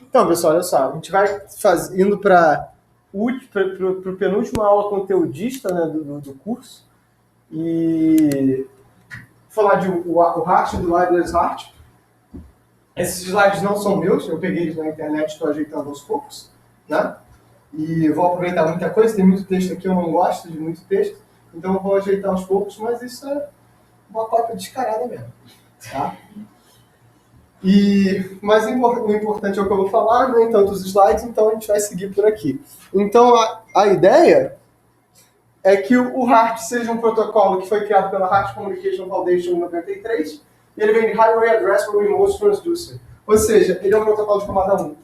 Então, pessoal, olha só, a gente vai indo para o penúltima aula conteudista, né, do curso, e falar de o Heart do Wireless Heart. Esses slides não são meus, eu peguei eles na internet, estou ajeitando aos poucos, né? E vou aproveitar muita coisa, tem muito texto aqui, eu não gosto de muito texto, então eu vou ajeitar aos poucos, mas isso é uma cópia descarada mesmo, tá? Mas o importante é o que eu vou falar, nem tanto os slides, então a gente vai seguir por aqui. Então, a ideia é que o HART seja um protocolo que foi criado pela HART Communication Foundation em 93, e ele vem de Highway Addressable Remote Transducer. Ou seja, ele é um protocolo de camada 1.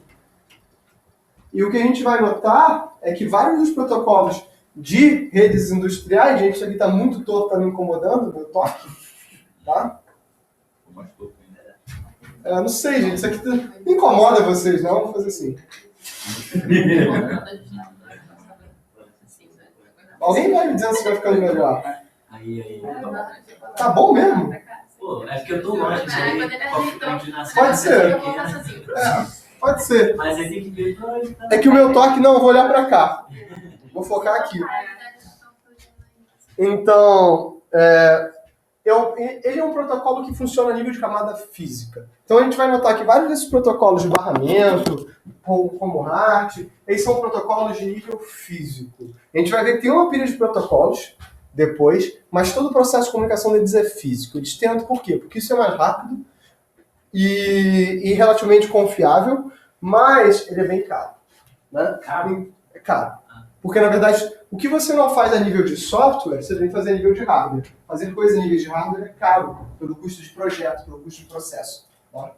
E o que a gente vai notar é que vários dos protocolos de redes industriais, gente, isso aqui está muito torto, está me incomodando, meu toque, tá? Não sei, gente, isso aqui incomoda vocês, não? Vamos fazer assim. Alguém vai me dizendo se vai ficando melhor. Aí. Tá bom mesmo? Pô, é porque eu tô longe, né? Pode ser. Pode ser. Mas aí tem que ver pra onde tá. É que o meu toque, não, eu vou olhar pra cá. Vou focar aqui. Então, ele é um protocolo que funciona a nível de camada física. Então a gente vai notar que vários desses protocolos de barramento, como o HART, eles são protocolos de nível físico. A gente vai ver que tem uma pilha de protocolos depois, mas todo o processo de comunicação deles é físico. Eles tentam, por quê? Porque isso é mais rápido e relativamente confiável, mas ele é bem caro. Né? É caro. Porque, na verdade, o que você não faz a nível de software, você tem que fazer a nível de hardware. Fazer coisa a nível de hardware é caro, pelo custo de projeto, pelo custo de processo. Tá?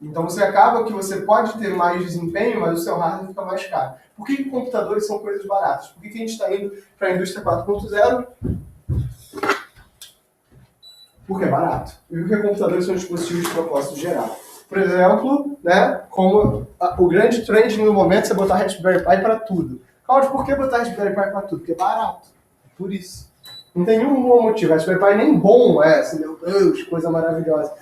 Então, você acaba que você pode ter mais desempenho, mas o seu hardware fica mais caro. Por que computadores são coisas baratas? Por que a gente está indo para a indústria 4.0? Porque é barato. E porque computadores são dispositivos de propósito geral. Por exemplo, né, como o grande trend no momento é você botar Raspberry Pi para tudo. Cláudio, por que botar Raspberry Pi para tudo? Porque é barato. Por isso. Não tem nenhum bom motivo. Raspberry Pi nem bom é, assim, meu Deus, coisa maravilhosa.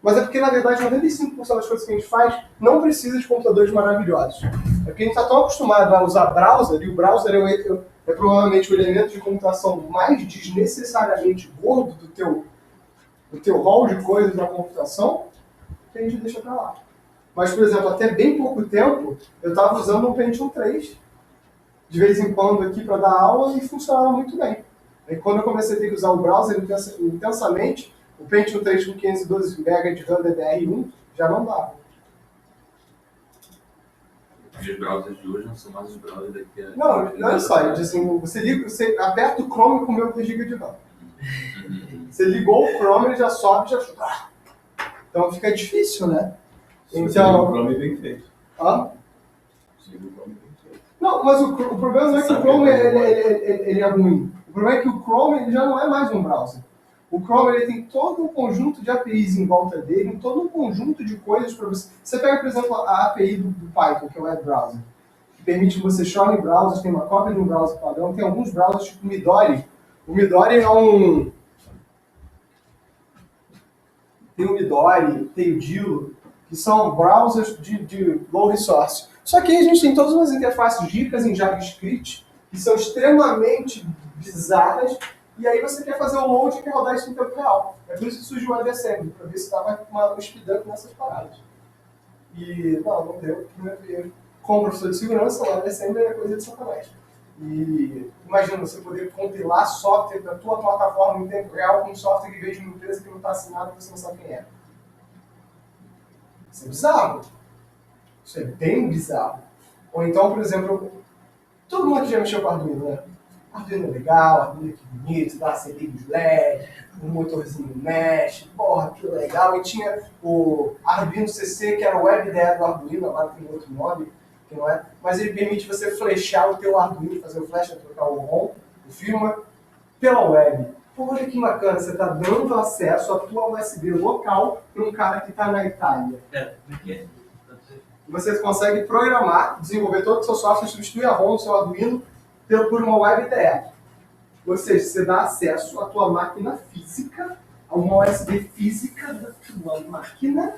Mas é porque, na verdade, 95% das coisas que a gente faz não precisa de computadores maravilhosos. É porque a gente está tão acostumado a usar browser, e o browser é provavelmente o elemento de computação mais desnecessariamente gordo do teu hall de coisas da computação, que a gente deixa para lá. Mas, por exemplo, até bem pouco tempo, eu estava usando um Pentium 3, de vez em quando aqui para dar aula, e funcionava muito bem. E quando eu comecei a ter que usar o browser intensamente, o Pentium 3 com 512 MB de RAM DDR1 já não dava. Os browsers de hoje não são mais os browsers daqui a... Não, olha só, assim, você aperta o Chrome com o meu 3 GB de RAM. Você ligou o Chrome, ele já sobe, já... Então fica difícil, né? Então, o Chrome é bem feito. Hã? O Chrome é bem feito. Não, mas o problema não é que o Chrome ele é ruim. O problema é que o Chrome ele já não é mais um browser. O Chrome ele tem todo um conjunto de APIs em volta dele, todo um conjunto de coisas para você. Você pega, por exemplo, a API do Python, que é o web browser, que permite que você chore em browsers, tem uma cópia de um browser padrão, tem alguns browsers tipo o Midori. O Midori é um... Tem o Midori, tem o Dilo, que são browsers de low resource. Só que aí a gente tem todas umas interfaces ricas em JavaScript, que são extremamente bizarras, e aí você quer fazer o load e quer rodar isso em tempo real. É por isso que surgiu o WebAssembly, para ver se dava um speed-up nessas paradas. E não deu. Como professor de segurança, o WebAssembly é coisa de sacanagem. E imagina você poder compilar software da tua plataforma em tempo real com um software que veio de uma empresa que não está assinado e você não sabe quem é. Isso é bizarro. Isso é bem bizarro. Ou então, por exemplo, todo mundo aqui já mexeu com Arduino, né? Arduino é legal, Arduino é bonito, dá acendinhos LED, um motorzinho mexe, porra, que legal. E tinha o Arduino CC, que era o web IDE do Arduino, agora tem outro nome, que não é. Mas ele permite você flechar o teu Arduino, fazer o flash, trocar o ROM, o firmware, pela web. Pô, olha que bacana, você está dando acesso à tua USB local para um cara que está na Itália. Você consegue programar, desenvolver todo o seu software, substituir a ROM do seu Arduino por uma web IDE. Ou seja, você dá acesso à tua máquina física, a uma USB física da tua máquina,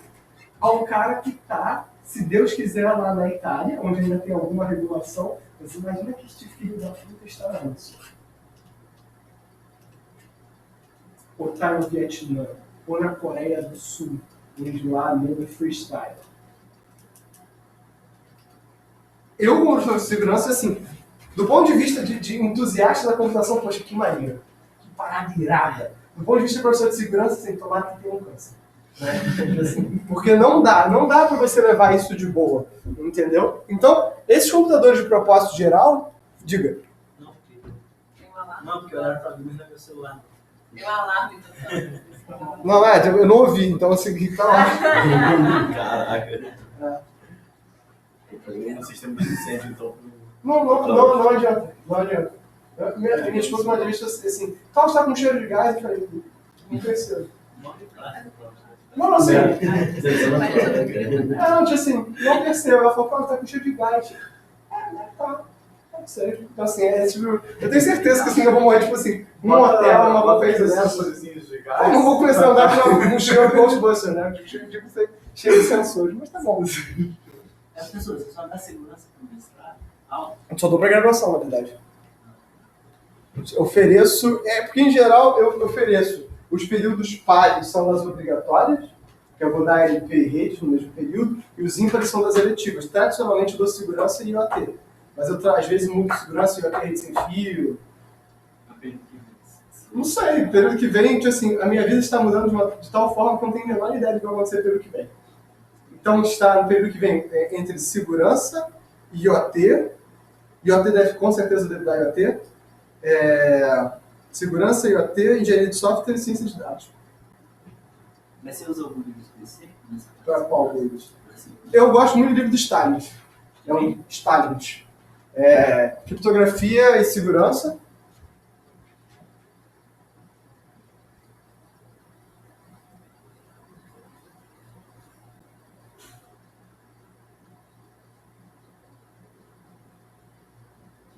a um cara que está se Deus quiser, lá na Itália, onde ainda tem alguma regulação, você imagina que esse tipo de filho da puta está na Rússia. Ou está no Vietnã, ou na Coreia do Sul, onde lá mesmo é freestyle. Eu, como professor de segurança, assim, do ponto de vista de entusiasta da computação, poxa, que maneiro, que parada irada. Do ponto de vista de professor de segurança, assim, tomara que tenha um câncer. Né? Assim, porque não dá para você levar isso de boa, entendeu? Então, esses computadores de propósito geral, diga. Não, porque o horário tá vindo no meu celular. Tem um alarme tocando. Não, eu não ouvi, então assim, tá lá. Caraca. Um sistema de incêndio, então. Não adianta. Não adianta. Minha esposa uma vez disse assim, Carlos tá com cheiro de gás, eu falei, não percebo. Não, assim, não, assim, não percebo. Ela falou, Carlos tá com cheiro de gás. Tá. Sério. Então, assim, tipo, eu tenho certeza que assim, eu vou morrer, tipo assim, num hotel, uma vez assim. Eu não vou começar a andar com um cheiro de Ghostbuster, né? Tipo, cheio de sensores, mas tá bom. As pessoas, você só dá segurança para o mestrado? Eu só dou pra graduação, na verdade. Eu ofereço, porque em geral eu ofereço. Os períodos pares são das obrigatórias, que eu vou dar LP e rede no mesmo período, e os ímpares são das eletivas. Tradicionalmente eu dou segurança e IoT. Mas eu às vezes mudo segurança e IoT rede sem fio. Não sei, período que vem, tipo assim, a minha vida está mudando de tal forma que eu não tenho a menor ideia do que vai acontecer no período que vem. Então está no período que vem entre segurança e IoT. IoT deve, com certeza deve dar IoT. Segurança, IoT, engenharia de software e ciência de dados. Mas você usa algum livro específico? Para qual deles? Eu gosto muito do livro do Stalin. É um Stalin. Criptografia e segurança.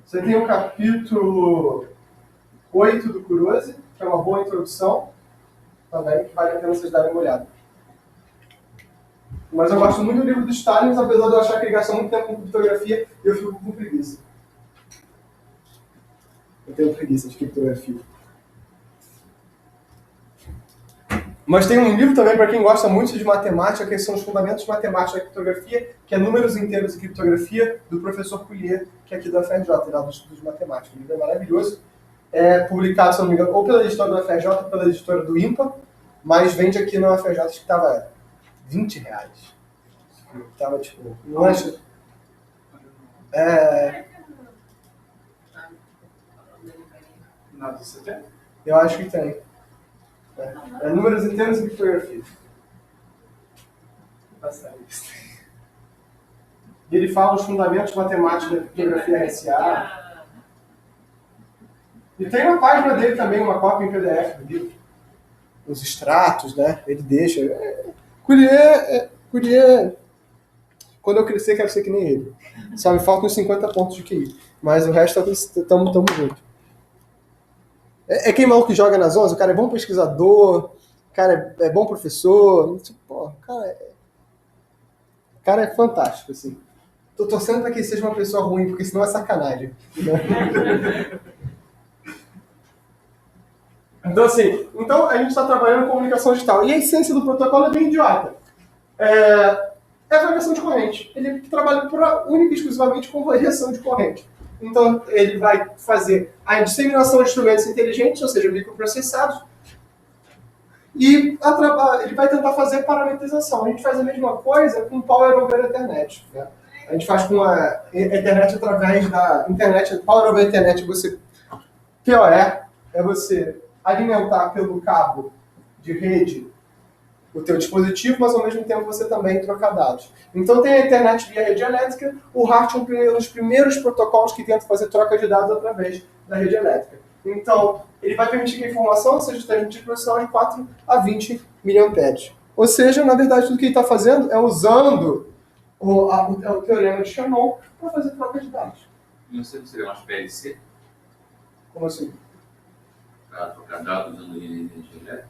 Você tem o capítulo 8 do Kurose, que é uma boa introdução, também, que vale a pena vocês darem uma olhada. Mas eu gosto muito do livro do Stalin, apesar de eu achar que ele gasta muito tempo com criptografia, e eu fico com preguiça. Eu tenho preguiça de criptografia. Mas tem um livro também para quem gosta muito de matemática, que são os fundamentos matemáticos da criptografia, que é Números Inteiros e Criptografia, do professor Collier, que é aqui da FRJ, lá do Estudo de Matemática. O livro é maravilhoso. É publicado, se não me engano, ou pela editora do FRJ ou pela editora do IMPA, mas vende aqui na FRJ, acho que estava R$20. Estava, tipo, no lanche. Nada, você tem? Eu acho que tem. Números Inteiros e Criptografia. E ele fala os fundamentos matemáticos da criptografia RSA. E tem uma página dele também, uma cópia em PDF do livro. Os extratos, né? Ele deixa. Collier. Quando eu crescer, quero ser que nem ele. Só me faltam uns 50 pontos de QI. Mas o resto, tamo junto. É quem maluco que joga nas 11, o cara é bom pesquisador, o cara é bom professor. Pô, o cara é fantástico, assim. Tô torcendo pra que ele seja uma pessoa ruim, porque senão é sacanagem. Então, assim, a gente está trabalhando com comunicação digital. E a essência do protocolo é bem idiota. É variação de corrente. Ele trabalha única e exclusivamente com variação de corrente. Então, ele vai fazer a disseminação de instrumentos inteligentes, ou seja, microprocessados, e ele vai tentar fazer parametrização. A gente faz a mesma coisa com Power over Ethernet. Né? A gente faz com a Ethernet através da internet. Power over Ethernet, PoE é você alimentar pelo cabo de rede o teu dispositivo, mas ao mesmo tempo você também troca dados. Então tem a internet via rede elétrica, o RART é um dos primeiros protocolos que tenta fazer troca de dados através da rede elétrica. Então, ele vai permitir que a informação seja transmitida por um sinal de 4 a 20 miliamperes. Ou seja, na verdade, tudo que ele está fazendo é usando o teorema de Shannon para fazer troca de dados. Não sei se seria umas PLC Como assim? para trocar dados usando energia elétrica?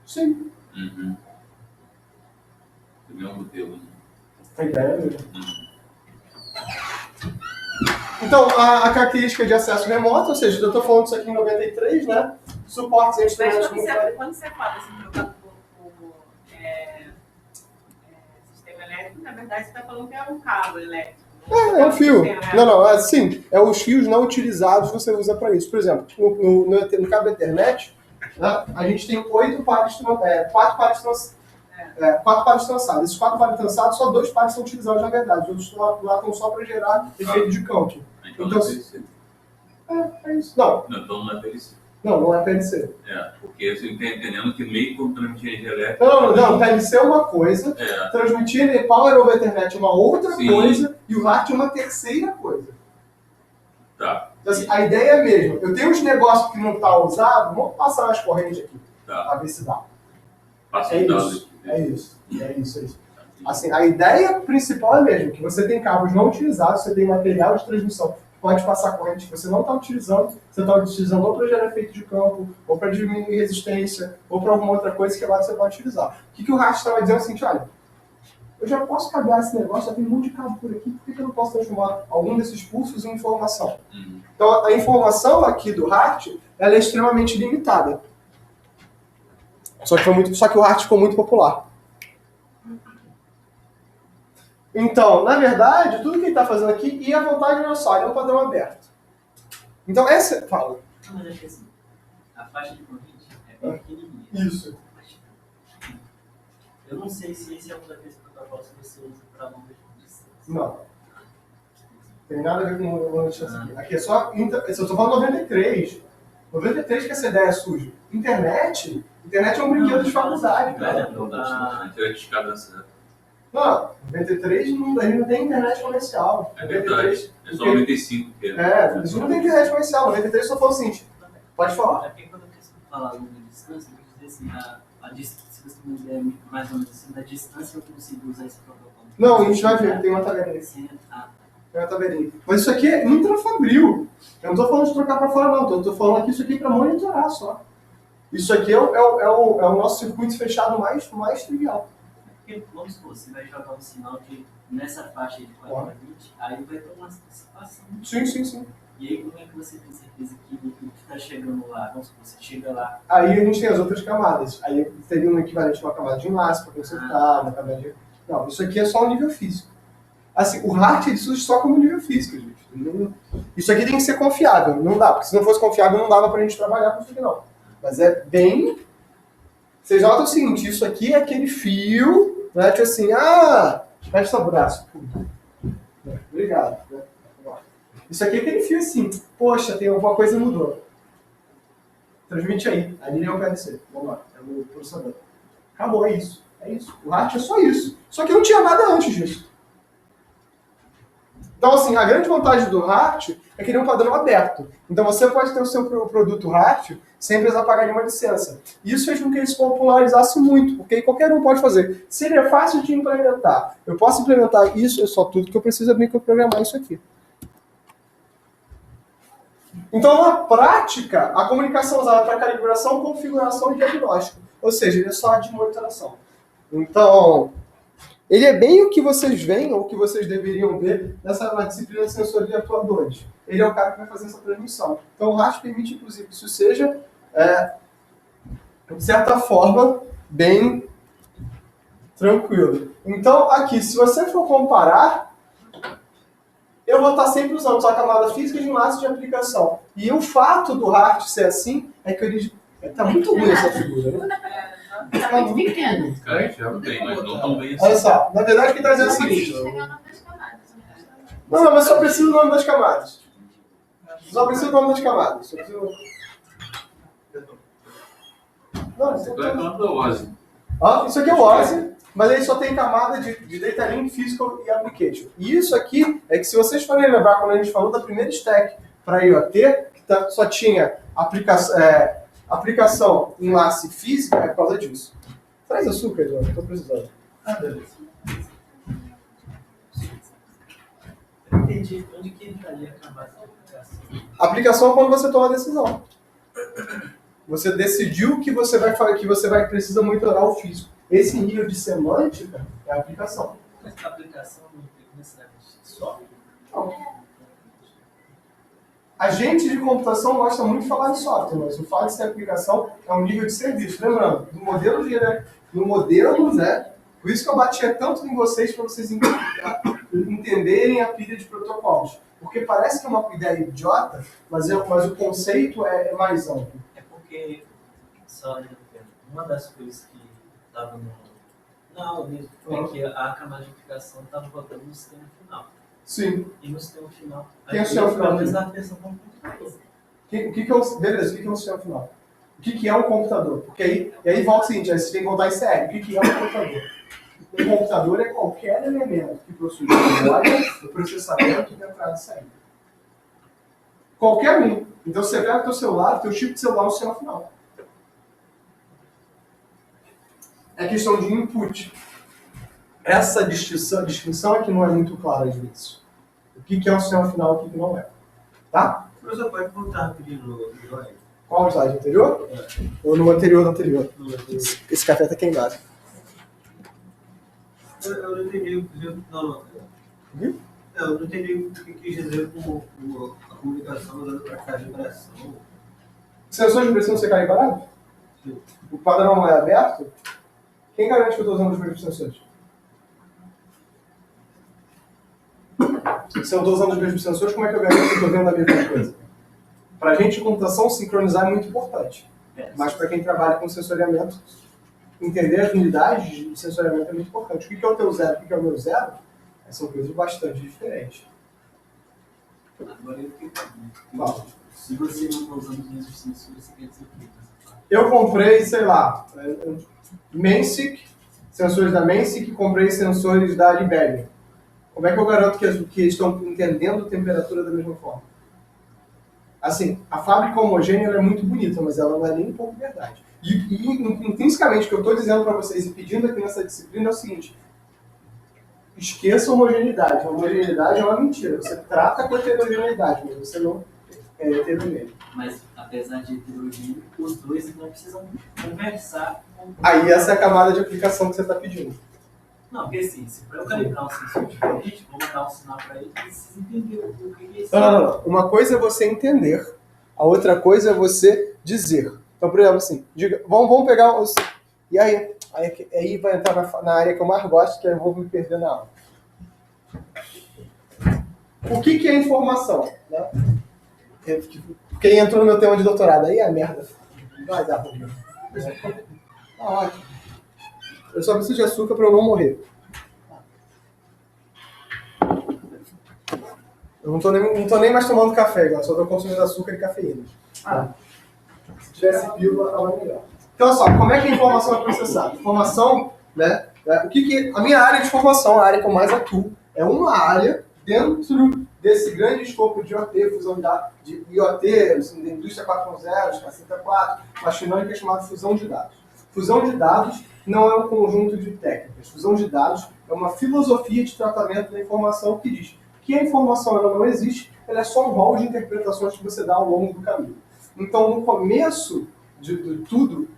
Sim. Uhum. Do mesmo modelo, né? A ideia é mesmo. Então, a característica de acesso remoto, ou seja, eu estou falando isso aqui em 93, né? Suportes a Mas instrumentos quando você fala assim, trocado por sistema elétrico, na verdade você está falando que é um cabo elétrico. É um fio. Não, assim, é os fios não utilizados você usa para isso. Por exemplo, no cabo da internet, né, a gente tem 4 pares trançados. Esses 4 pares trançados, só 2 pares são utilizados na verdade. Os outros lá estão só para gerar efeito de campo. Então não é PLC. É isso. Não, Então não é PLC. não é PLC. Porque eu estou entendendo que meio como transmitir energia elétrica. Não, PLC é uma coisa, transmitir Power over Ethernet é uma outra coisa, e o RART é uma terceira coisa. Tá. Então, assim, a ideia é a mesma. Eu tenho uns negócios que não estão usados, vamos passar nas correntes aqui, para ver se dá. Passa É isso. Assim, a ideia principal é a mesma, que você tem cabos não utilizados, você tem material de transmissão que pode passar corrente que você não está utilizando, você está utilizando ou para gerar efeito de campo, ou para diminuir resistência, ou para alguma outra coisa que agora você pode utilizar. O que o RAST estava dizendo é o seguinte, olha, eu já posso cabear esse negócio, já tem um monte de cabo por aqui, por que eu não posso transformar algum desses pulsos em informação? Então, a informação aqui do RART, ela é extremamente limitada. Só que o RART ficou muito popular. Então, na verdade, tudo que ele está fazendo aqui, e a vantagem é só, ele é um padrão aberto. Então, essa... Fala. Não, mas é que assim, a faixa de corrente é bem pequenininha. Isso. Eu não sei se esse é um daqueles protocolos que você usa para longa distância. Não. Tem nada a ver com longa distância aqui. Aqui é só... Eu estou falando 93. 93 que essa ideia é suja. Internet é um brinquedo de faculdade, cara. A gente vai discar dançando. Não, 93 a gente não tem internet comercial. É verdade. É só 95 que a gente não tem internet comercial. 93 só falou assim, pode falar. É porque quando eu preciso falar longa distância, eu quero dizer assim, a distância, se você me der mais ou menos assim, da distância eu consigo usar esse protocolo. Não, a gente vai ver, tem uma tabelinha. Tem uma tabelinha. Mas isso aqui é intrafabril. Eu não estou falando de trocar para fora, não. Eu estou falando aqui isso aqui para monitorar só. Isso aqui é o nosso circuito fechado mais trivial. Porque, vamos supor, você vai jogar um sinal que nessa faixa de 4 a 20, aí vai ter uma antecipação. Sim. E aí, como é que você tem certeza que o que está chegando lá, vamos supor, você chega lá... Aí a gente tem as outras camadas. Aí teria um equivalente a uma camada de enlace para consertar, uma camada de... Não, isso aqui é só o nível físico. Assim, o RART ele surge só como nível físico, gente. Isso aqui tem que ser confiável, não dá, porque se não fosse confiável não dava pra gente trabalhar com isso aqui não. Mas é bem... Vocês notam o seguinte, isso aqui é aquele fio, né, tipo assim, fecha seu braço. Obrigado. Né? Isso aqui é aquele fio assim, poxa, tem alguma coisa que mudou. Transmite aí, ali é o PLC, vamos lá, é o processador. Acabou, é isso. O RART é só isso. Só que não tinha nada antes disso. Então, assim, a grande vantagem do RART é que ele é um padrão aberto. Então, você pode ter o seu produto RART sem precisar pagar nenhuma licença. Isso fez com que ele se popularizasse muito, porque aí qualquer um pode fazer. Se ele é fácil de implementar, eu posso implementar isso, é só tudo que eu preciso microprogramar isso aqui. Então, na prática, a comunicação usada para calibração, configuração e diagnóstico. Ou seja, ele é só de monitoração. Então... Ele é bem o que vocês veem, ou o que vocês deveriam ver na disciplina de sensores de atuadores. Ele é o cara que vai fazer essa transmissão. Então o RAST permite, inclusive, que isso seja, de certa forma, bem tranquilo. Então, aqui, se você for comparar, eu vou estar sempre usando só a camada física de enlace de aplicação. E o fato do RAST ser assim, é que ele... Está muito ruim essa figura, né? Tá muito pequeno. Cara, já bem, mas não tão bem assim. Olha só, na verdade o que está dizendo é o seguinte. Não, mas só precisa do nome das camadas. Só precisa do nome das camadas. Não, Você vai falando do OSI. Isso aqui é o OSI, mas aí só tem camada de Data Link, Physical e Application. E isso aqui é que, se vocês forem lembrar, quando a gente falou da primeira stack para IoT, que só tinha aplicação enlace física, é por causa disso. Traz açúcar, Eduardo, estou precisando. Beleza. Eu entendi onde que entraria a camada de aplicação. Aplicação é quando você toma a decisão. Você decidiu que você vai precisa monitorar o físico. Esse nível de semântica é a aplicação. Mas a aplicação não tem necessariamente software. Não. A gente de computação gosta muito de falar de software, mas o fato de ser aplicação é um nível de serviço. Lembrando, no modelo, né? Por isso que eu batia tanto em vocês, para vocês entenderem a pilha de protocolos. Porque parece que é uma ideia idiota, mas o conceito é mais amplo. É porque, só uma das coisas que estava na aula mesmo é que a camada de aplicação estava rodando no sistema final. Sim. E no sistema final. Quem é o sistema final? Talvez na atenção como computador. Beleza, o que é um sistema final? O que é um computador? Porque aí volta o seguinte, aí você tem que voltar em série. O que é um computador? Um computador é qualquer elemento que possui memória, processamento, entrada e saída. Qualquer um. Então você pega o teu celular, o teu chip de celular no sistema final. É questão de input. Essa distinção é que não é muito clara às vezes. O que é um sistema final e o que não é. Tá? Professor, pode voltar rapidinho no slide? Qual slide? Anterior? Ou no anterior do anterior? Esse café tá queimado. Eu não entendi. Não. Eu não entendi o que quis dizer com a comunicação usando para caixa de operação. Sensor de pressão você cai parado? Sim. O padrão é aberto? Quem garante que eu estou usando os mesmos sensores? Se eu estou usando os mesmos sensores, como é que eu garanto que eu estou vendo a mesma coisa? Para a gente, computação, sincronizar é muito importante. Mas para quem trabalha com sensoriamento, entender as unidades de sensoriamento é muito importante. O que é o teu zero e o que é o meu zero? São coisas bastante diferentes. Agora eu fiquei Fala. se você não está usando os mesmos sensores, você quer dizer o quê? Eu comprei, sei lá, Mensic, sensores da Mensic, e comprei sensores da Liberium. Como é que eu garanto que estão entendendo a temperatura da mesma forma? Assim, a fábrica homogênea ela é muito bonita, mas ela não é nem um pouco verdade. E intrinsecamente, o que eu estou dizendo para vocês e pedindo aqui nessa disciplina é o seguinte: esqueça a homogeneidade. A homogeneidade é uma mentira. Você trata com heterogeneidade, mas você não é heterogêneo. Mas, apesar de heterogêneo, os dois não precisam conversar com... Aí essa é a camada de aplicação que você está pedindo. Não, porque assim, se para eu calibrar um sensor diferente, vou mandar um sinal para ele, ele precisa entender o que é isso. Não. Uma coisa é você entender, a outra coisa é você dizer. Então, por exemplo, assim, diga, vamos pegar os... E aí vai entrar na área que eu mais gosto, que eu vou me perder na aula. O que é informação? Né? Quem entrou no meu tema de doutorado, aí é merda. Vai dar ruim. Tá ótimo. Eu só preciso de açúcar para eu não morrer. Eu não tô nem mais tomando café, agora só tô consumindo açúcar e cafeína. Se tivesse pílula, tava melhor. Então, olha só, como é que a informação é processada? Informação, né? A minha área de formação, a área que eu mais atuo, é uma área dentro desse grande escopo de IoT, fusão de dados, de IoT, assim, da indústria 4.0, capacita 4, machine learning, que é chamado fusão de dados. Fusão de dados não é um conjunto de técnicas. Fusão de dados é uma filosofia de tratamento da informação que diz que a informação ela não existe, ela é só um rol de interpretações que você dá ao longo do caminho. Então, no começo de tudo,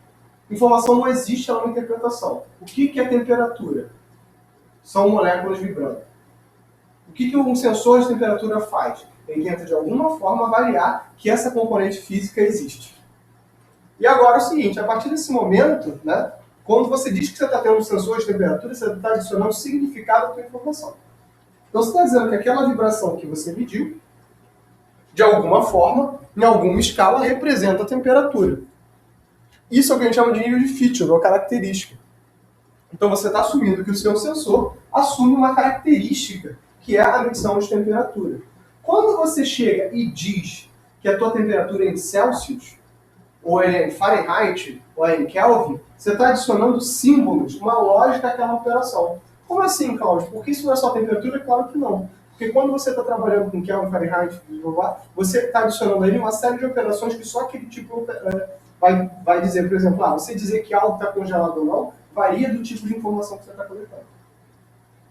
informação não existe, ela é uma interpretação. O que é temperatura? São moléculas vibrando. O que um sensor de temperatura faz? Ele tenta, de alguma forma, avaliar que essa componente física existe. E agora é o seguinte, a partir desse momento, né, quando você diz que você está tendo um sensor de temperatura, você está adicionando significado à sua informação. Então você está dizendo que aquela vibração que você mediu, de alguma forma, em alguma escala, representa a temperatura. Isso é o que a gente chama de nível de feature, ou característica. Então você está assumindo que o seu sensor assume uma característica, que é a medição de temperatura. Quando você chega e diz que a tua temperatura é em Celsius, ou é em Fahrenheit, ou é em Kelvin, você está adicionando símbolos, uma lógica àquela operação. Como assim, Cláudio? Porque isso não é só temperatura? Claro que não. Porque quando você está trabalhando com Kelvin, Fahrenheit, você está adicionando ali uma série de operações que só aquele tipo vai dizer. Por exemplo, você dizer que algo está congelado ou não, varia do tipo de informação que você está coletando.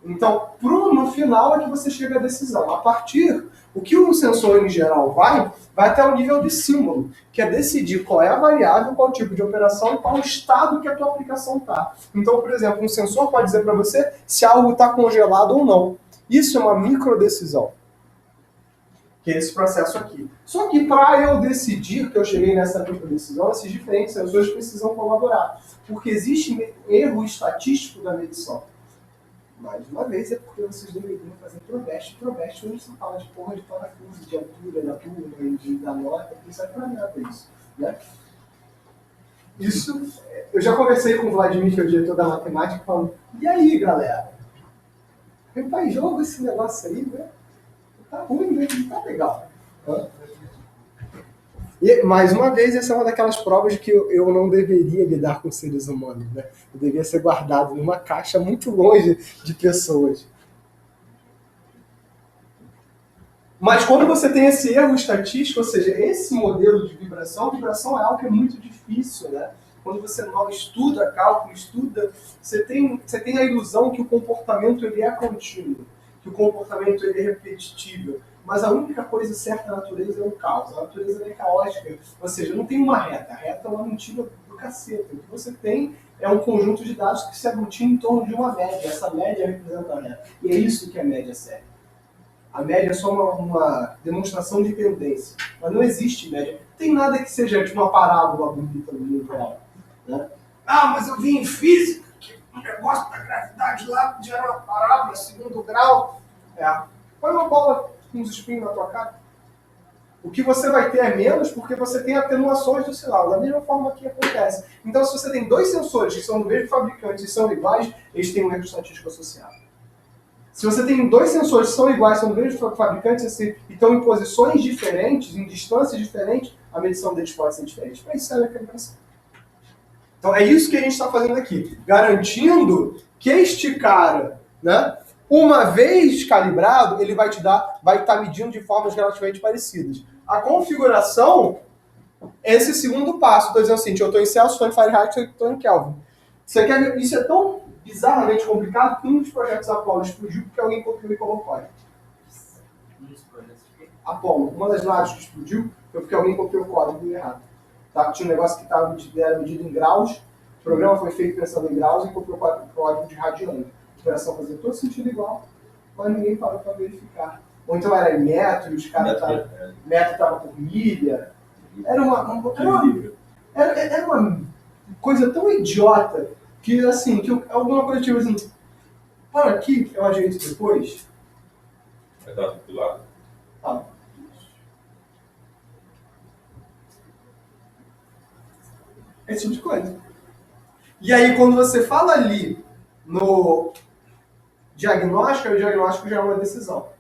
Então, no final é que você chega à decisão. A partir O que o sensor em geral vai até o nível de símbolo, que é decidir qual é a variável, qual tipo de operação e qual o estado que a tua aplicação está. Então, por exemplo, um sensor pode dizer para você se algo está congelado ou não. Isso é uma microdecisão, que é esse processo aqui. Só que para eu decidir que eu cheguei nessa microdecisão, esses diferentes sensores precisam colaborar, porque existe erro estatístico da medição. Mais uma vez, é porque vocês deveriam fazer proveste onde você fala de porra de parafuso, de altura da turma, da nota, não serve pra nada isso, né? Isso, eu já conversei com o Vladimir, que é o diretor da matemática, falando, e aí, galera? Tá em jogo esse negócio aí, né? Tá ruim, né? Não tá legal. E, mais uma vez, essa é uma daquelas provas de que eu não deveria lidar com seres humanos, né? Eu deveria ser guardado numa caixa muito longe de pessoas. Mas quando você tem esse erro estatístico, ou seja, esse modelo de vibração é algo que é muito difícil, né? Quando você não estuda cálculo, você tem a ilusão que o comportamento ele é contínuo, que o comportamento ele é repetível. Mas a única coisa certa na natureza é o caos. A natureza é caótica. Ou seja, não tem uma reta. A reta é uma mentira do cacete. O que você tem é um conjunto de dados que se aglutina em torno de uma média. Essa média representa a reta. E é isso que a média serve. A média é só uma demonstração de tendência. Mas não existe média. Não tem nada que seja tipo uma parábola bonita no mundo real. Né? Ah, mas eu vi em física que o negócio da gravidade lá gera uma parábola, segundo grau. Põe uma bola com uns espinhos na tua cara. O que você vai ter é menos porque você tem atenuações do sinal, da mesma forma que acontece. Então, se você tem dois sensores que são do mesmo fabricante e são iguais, eles têm um erro estatístico associado. Se você tem dois sensores que são iguais, são do mesmo fabricante e estão em posições diferentes, em distâncias diferentes, a medição deles pode ser diferente. Para isso serve a calibração. Então, é isso que a gente está fazendo aqui. Garantindo que este cara, né, uma vez calibrado, ele vai estar medindo de formas relativamente parecidas. A configuração é esse segundo passo. Estou dizendo assim, eu estou em Celsius, estou em Fahrenheit, estou em Kelvin. Você quer ver? Isso é tão bizarramente complicado que um dos projetos Apollo explodiu porque alguém copiou e colocou. Apollo, uma das naves que explodiu foi porque alguém copiou o código errado. Tá? Tinha um negócio que era medido em graus, o programa foi feito pensando em graus e copiou o código de radiano. A operação fazia todo sentido igual, mas ninguém parou para verificar. Ou então era em metro, e os caras metro estava por milha. Era uma coisa tão idiota que, assim, que alguma coisa tipo assim, para aqui, eu ajeito depois. Vai estar do lado. Tá. Esse tipo de coisa. E aí, quando você fala ali no diagnóstico, o diagnóstico já é uma decisão.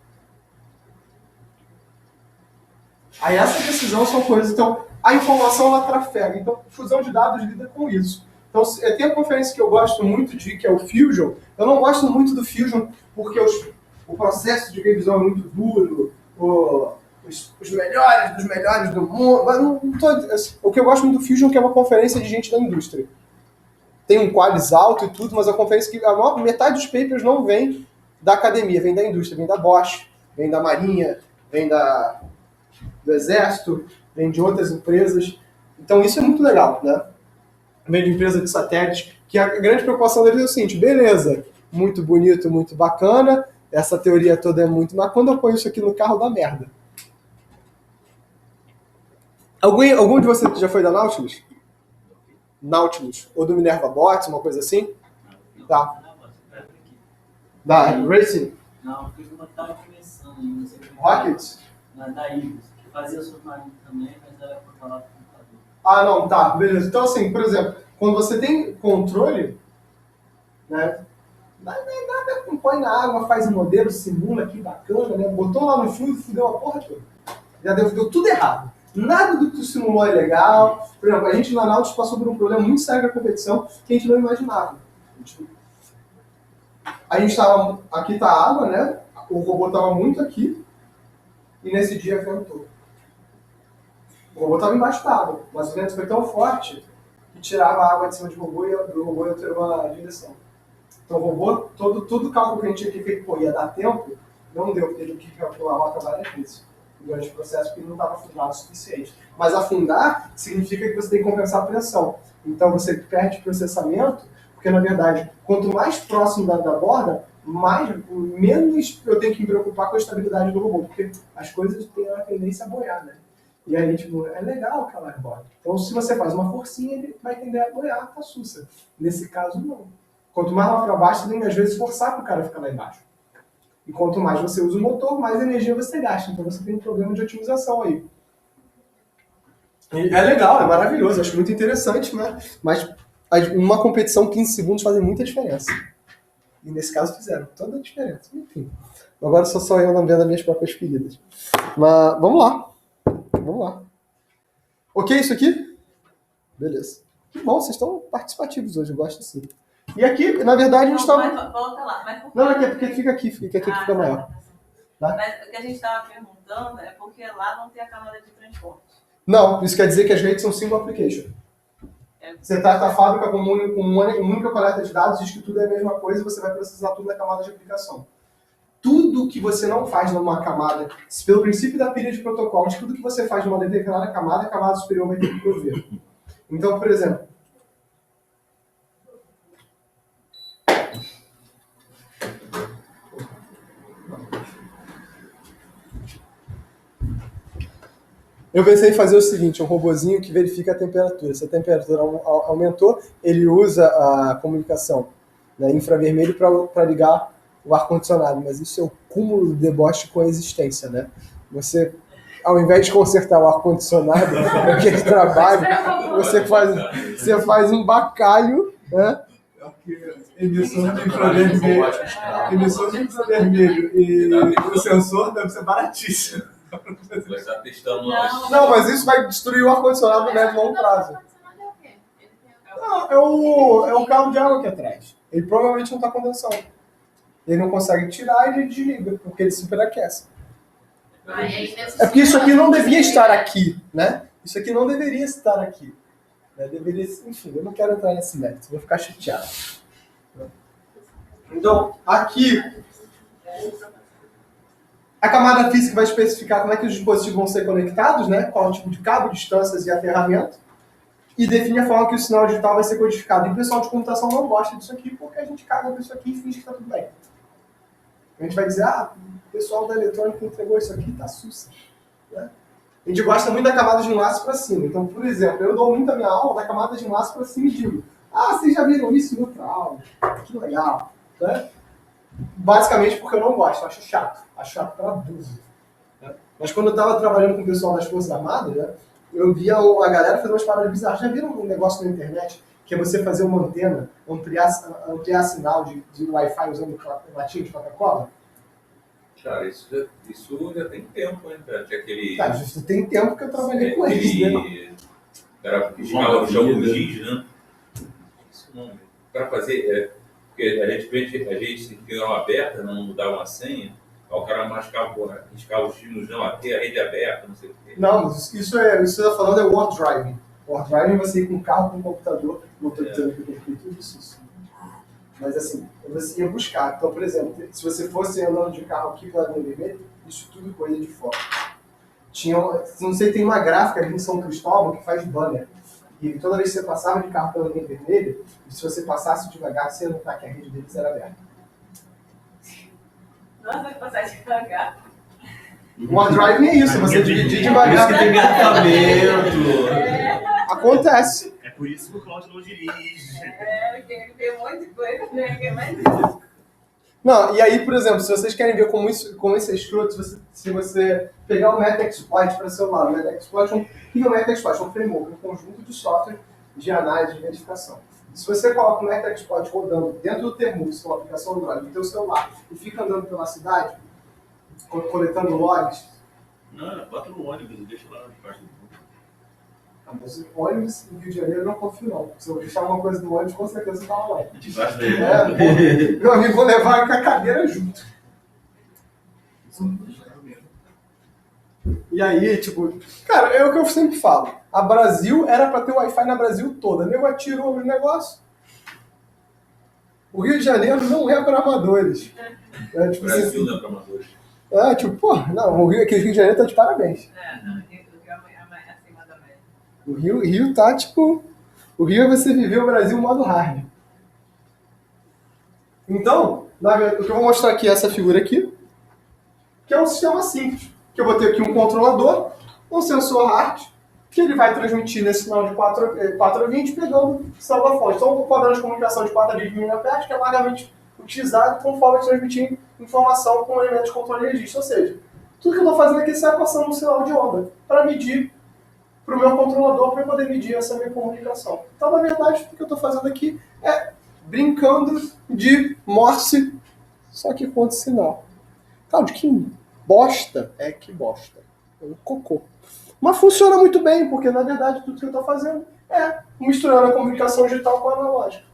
Aí essa decisão são coisas, então, a informação ela trafega. Então, fusão de dados lida com isso. Então, tem a conferência que eu gosto muito de, que é o Fusion. Eu não gosto muito do Fusion porque o processo de revisão é muito duro, os melhores dos melhores do mundo. Mas o que eu gosto muito do Fusion é que é uma conferência de gente da indústria. Tem um qualis alto e tudo, mas a conferência que metade dos papers não vem da academia, vem da indústria, vem da Bosch, vem da Marinha, vem do Exército, vem de outras empresas. Então isso é muito legal, né? Vem de empresa de satélites, que a grande preocupação deles é o seguinte, beleza, muito bonito, muito bacana, essa teoria toda é muito, mas quando eu ponho isso aqui no carro, dá merda. Algum de vocês já foi da Nautilus? Nautilus, ou do Minerva Bots, uma coisa assim? Tá. Da Racing? Não, porque eu estava começando ainda. Rockets? Da Ibis, que fazia submarino também, mas era por falar do computador. Ah, não, tá, beleza. Então, assim, por exemplo, quando você tem controle, né? Nada, põe na água, faz um modelo, simula aqui, bacana, né? Botou lá no fundo, fudeu a porra toda. Já deu tudo errado. Nada do que tu simulou é legal. Por exemplo, a gente na Nautilus passou por um problema muito sério na competição que a gente não imaginava. A gente tava... Aqui tá a água, né? O robô tava muito aqui. E nesse dia ventou. O robô tava embaixo da água. Mas o vento foi tão forte que tirava a água de cima do robô e o robô ia ter uma direção. Então o robô, todo o cálculo que a gente tinha feito, ia dar tempo, não deu, porque ele quis calcular a rota várias vezes durante o processo, porque ele não estava afundado o suficiente. Mas afundar significa que você tem que compensar a pressão. Então você perde processamento, porque na verdade, quanto mais próximo da borda, menos eu tenho que me preocupar com a estabilidade do robô, porque as coisas têm a tendência a boiar, né? E aí, tipo, é legal aquela borda. Então, se você faz uma forcinha, ele vai tender a boiar, tá sussa. Nesse caso, não. Quanto mais lá para baixo, você tem que, às vezes, forçar para o cara ficar lá embaixo. E quanto mais você usa o motor, mais energia você gasta. Então, você tem um problema de otimização aí. E é legal, é maravilhoso, acho muito interessante, né? Mas uma competição, 15 segundos fazem muita diferença. E nesse caso fizeram toda a diferença. Enfim. Agora sou só eu não vendo as minhas próprias feridas. Mas vamos lá. Vamos lá. Ok isso aqui? Beleza. Que bom, vocês estão participativos hoje, eu gosto assim. E aqui, na verdade, a gente estava... Volta lá. Mas por Não, é porque fica aqui, fica maior. Tá? Mas o que a gente estava perguntando é porque lá não tem a camada de transporte. Não, isso quer dizer que as redes são single application. Você trata a fábrica com uma única coleta de dados, diz que tudo é a mesma coisa e você vai processar tudo na camada de aplicação. Tudo que você não faz numa camada, pelo princípio da pilha de protocolos, tudo que você faz numa determinada camada, a camada superior vai ter que prover. Então, por exemplo, eu pensei em fazer o seguinte, um robozinho que verifica a temperatura. Se a temperatura aumentou, ele usa a comunicação, né, infravermelho para ligar o ar-condicionado. Mas isso é o cúmulo do deboche com a existência, né? Você, ao invés de consertar o ar-condicionado, aquele trabalho, você faz um bacalho, né? Emissor de infravermelho e o sensor deve ser baratíssimo. Vai estar testando Não, mas isso vai destruir o ar-condicionado no médio e longo prazo. Não, é o cabo de água aqui atrás. Ele provavelmente não está condensando. Ele não consegue tirar e ele desliga, porque ele superaquece. É porque isso aqui não devia estar aqui, né? Isso aqui não deveria estar aqui. Né? Deveria, enfim, eu não quero entrar nesse mérito, vou ficar chateado. Então, aqui, a camada física vai especificar como é que os dispositivos vão ser conectados, né? Qual é o tipo de cabo, distâncias e aterramento. E define a forma que o sinal digital vai ser codificado. E o pessoal de computação não gosta disso aqui porque a gente caga nisso aqui e finge que está tudo bem. A gente vai dizer, o pessoal da eletrônica entregou isso aqui e está sussa. Né? A gente gosta muito da camada de enlace para cima. Então, por exemplo, eu dou muito a minha aula da camada de enlace para cima e digo, vocês já viram isso em outra aula? Que legal. Né? Basicamente porque eu não gosto, acho chato para burro. Né? Mas quando eu estava trabalhando com o pessoal das Forças Armadas, né, eu via a galera fazer umas paradas bizarras. Já viram um negócio na internet que é você fazer uma antena, ampliar sinal de Wi-Fi usando latinha de Coca-Cola? Cara, isso já tem tempo, né, cara? Tinha aquele... Tá, isso tem tempo que eu trabalhei com eles, né? Era que chamava o jogo Giz, né? Isso não, para fazer... porque a gente tinha uma aberta, não mudava uma senha, o cara riscava os fios não até a rede aberta, não sei o quê. Não, mas isso você está falando é Word Driving. Word Driving é você ir com um carro, com um computador, motorizando aqui com tudo isso. Mas assim, você ia buscar. Então, por exemplo, se você fosse andando de carro aqui pela Avenida Vermelha, isso tudo corria de fora. Não sei, tem uma gráfica ali em São Cristóvão que faz banner. E toda vez que você passava de carro pela linha vermelha, e se você passasse devagar, você ia notar que a rede deles era aberta. Nossa, vai passar devagar. O OneDrive é isso, você dividir Por isso que devagar. tem engarrafamento. Acontece. É por isso que o Cláudio não dirige. Porque ele tem um monte de coisa, né? Que é mais isso. Não, e aí, por exemplo, se vocês querem ver como isso é escroto, se você pegar o Metaxploit para celular, o Metaxploit o que é o Metaxploit? É um framework, um conjunto de software de análise de verificação. Se você coloca o Metaxploit rodando dentro do Termux, que é uma aplicação Android, no teu celular, e fica andando pela cidade, coletando logs... Não, bota no ônibus e deixa lá debaixo do mundo. Mas ônibus no Rio de Janeiro eu não confio não. Se eu deixar alguma coisa no ônibus, com certeza você tava lá. Debaixo dele. Meu amigo, vou levar com a cadeira junto. E aí, tipo, cara, é o que eu sempre falo. A Brasil era pra ter Wi-Fi na Brasil toda. Nego atirou o negócio. O Rio de Janeiro não é para amadores. É, tipo, Brasil assim, não é para amadores. Tipo, pô, não, o Rio, aqui, o Rio de Janeiro tá de parabéns. Não, o Rio é acima da média. O Rio tá, tipo... O Rio é você viver o Brasil modo hard. Então, o que eu vou mostrar aqui é essa figura aqui, que é um sistema simples. Que eu vou ter aqui um controlador, um sensor hard, que ele vai transmitir nesse sinal de 4 a 20, pegando o sinal da fonte. Então, o padrão de comunicação de 4 a 20 mHz, que é largamente utilizado como forma de transmitir informação com elementos de controle de registro. Ou seja, tudo que eu estou fazendo aqui sai passando um sinal de onda para medir para o meu controlador, para eu poder medir essa minha comunicação. Então, na verdade, o que eu estou fazendo aqui é brincando de Morse, só que com outro sinal. Claudio, que bosta é que bosta. É um cocô. Mas funciona muito bem, porque na verdade tudo que eu estou fazendo é misturando a comunicação digital com a analógica.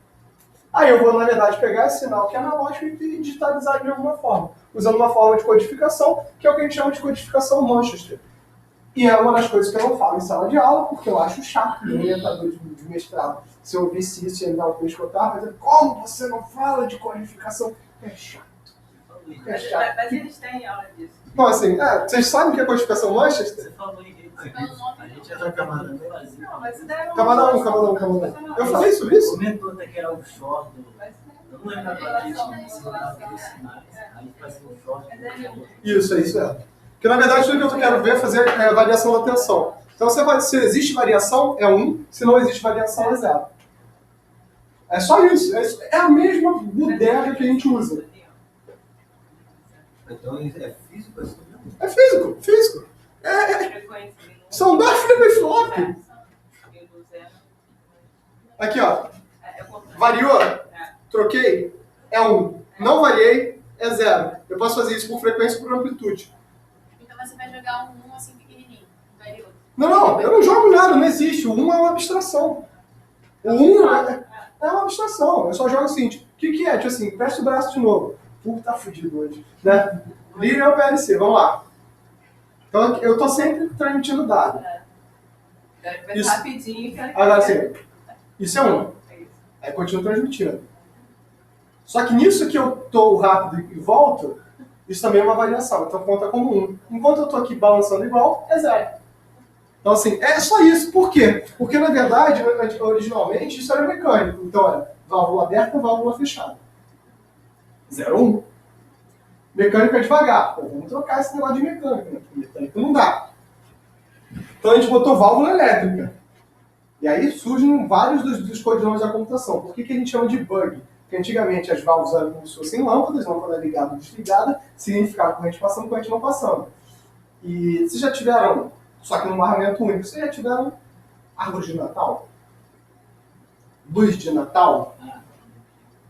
Aí eu vou, na verdade, pegar esse sinal que é analógico e digitalizar de alguma forma, usando uma forma de codificação, que é o que a gente chama de codificação Manchester. E é uma das coisas que eu não falo em sala de aula, porque eu acho chato, meu orientador de mestrado. Se eu ouvisse isso, ele dar um pescotar, mas como você não fala de codificação? É chato. É chato. Mas eles têm aula disso. Então, assim, vocês sabem o que é codificação Manchester? Você falou em A gente é da camada, né? Não, mas isso daí é uma Camada 1. Eu falei sobre isso? Comentou até que era o short do. Eu não lembro agora disso, mas você dava os sinais. Aí fazia o short. Isso, é isso mesmo. Porque, na verdade, tudo que eu quero ver é fazer a variação da tensão. Então, se existe variação, é 1. Se não existe variação, é 0. É só isso. É a mesma bodega que a gente usa. Então é físico assim mesmo? É físico. São dois flip-flop. Aqui, ó. Variou, troquei, é 1. Não variei, é 0. Eu posso fazer isso por frequência e por amplitude. Então você vai jogar um assim pequenininho, variou. Não, eu não jogo nada, não existe. O 1 é uma abstração. O 1 é uma abstração. Eu só jogo o seguinte. O que é? Tipo assim, presta o braço de novo. Tá fudido hoje. Né? Livre é o PLC, vamos lá. Então eu tô sempre transmitindo dado. Isso. Rapidinho. Agora assim, isso é 1. Aí continuo transmitindo. Só que nisso que eu tô rápido e volto, isso também é uma variação. Então conta como 1. Enquanto eu tô aqui balançando igual, é 0. Então assim, é só isso. Por quê? Porque na verdade, originalmente, isso era mecânico. Então era válvula aberta, válvula fechada. 0, 1. Mecânico é devagar. Pô, vamos trocar esse negócio de mecânico, né? Porque mecânico não dá. Então a gente botou válvula elétrica. E aí surgem vários dos codinomes da computação. Por que a gente chama de bug? Porque antigamente as válvulas eram como se fossem lâmpadas, lâmpada ligada ou desligada, significava corrente passando, corrente não passando. E vocês já tiveram, só que num barramento único, vocês já tiveram árvore de Natal? Luz de Natal?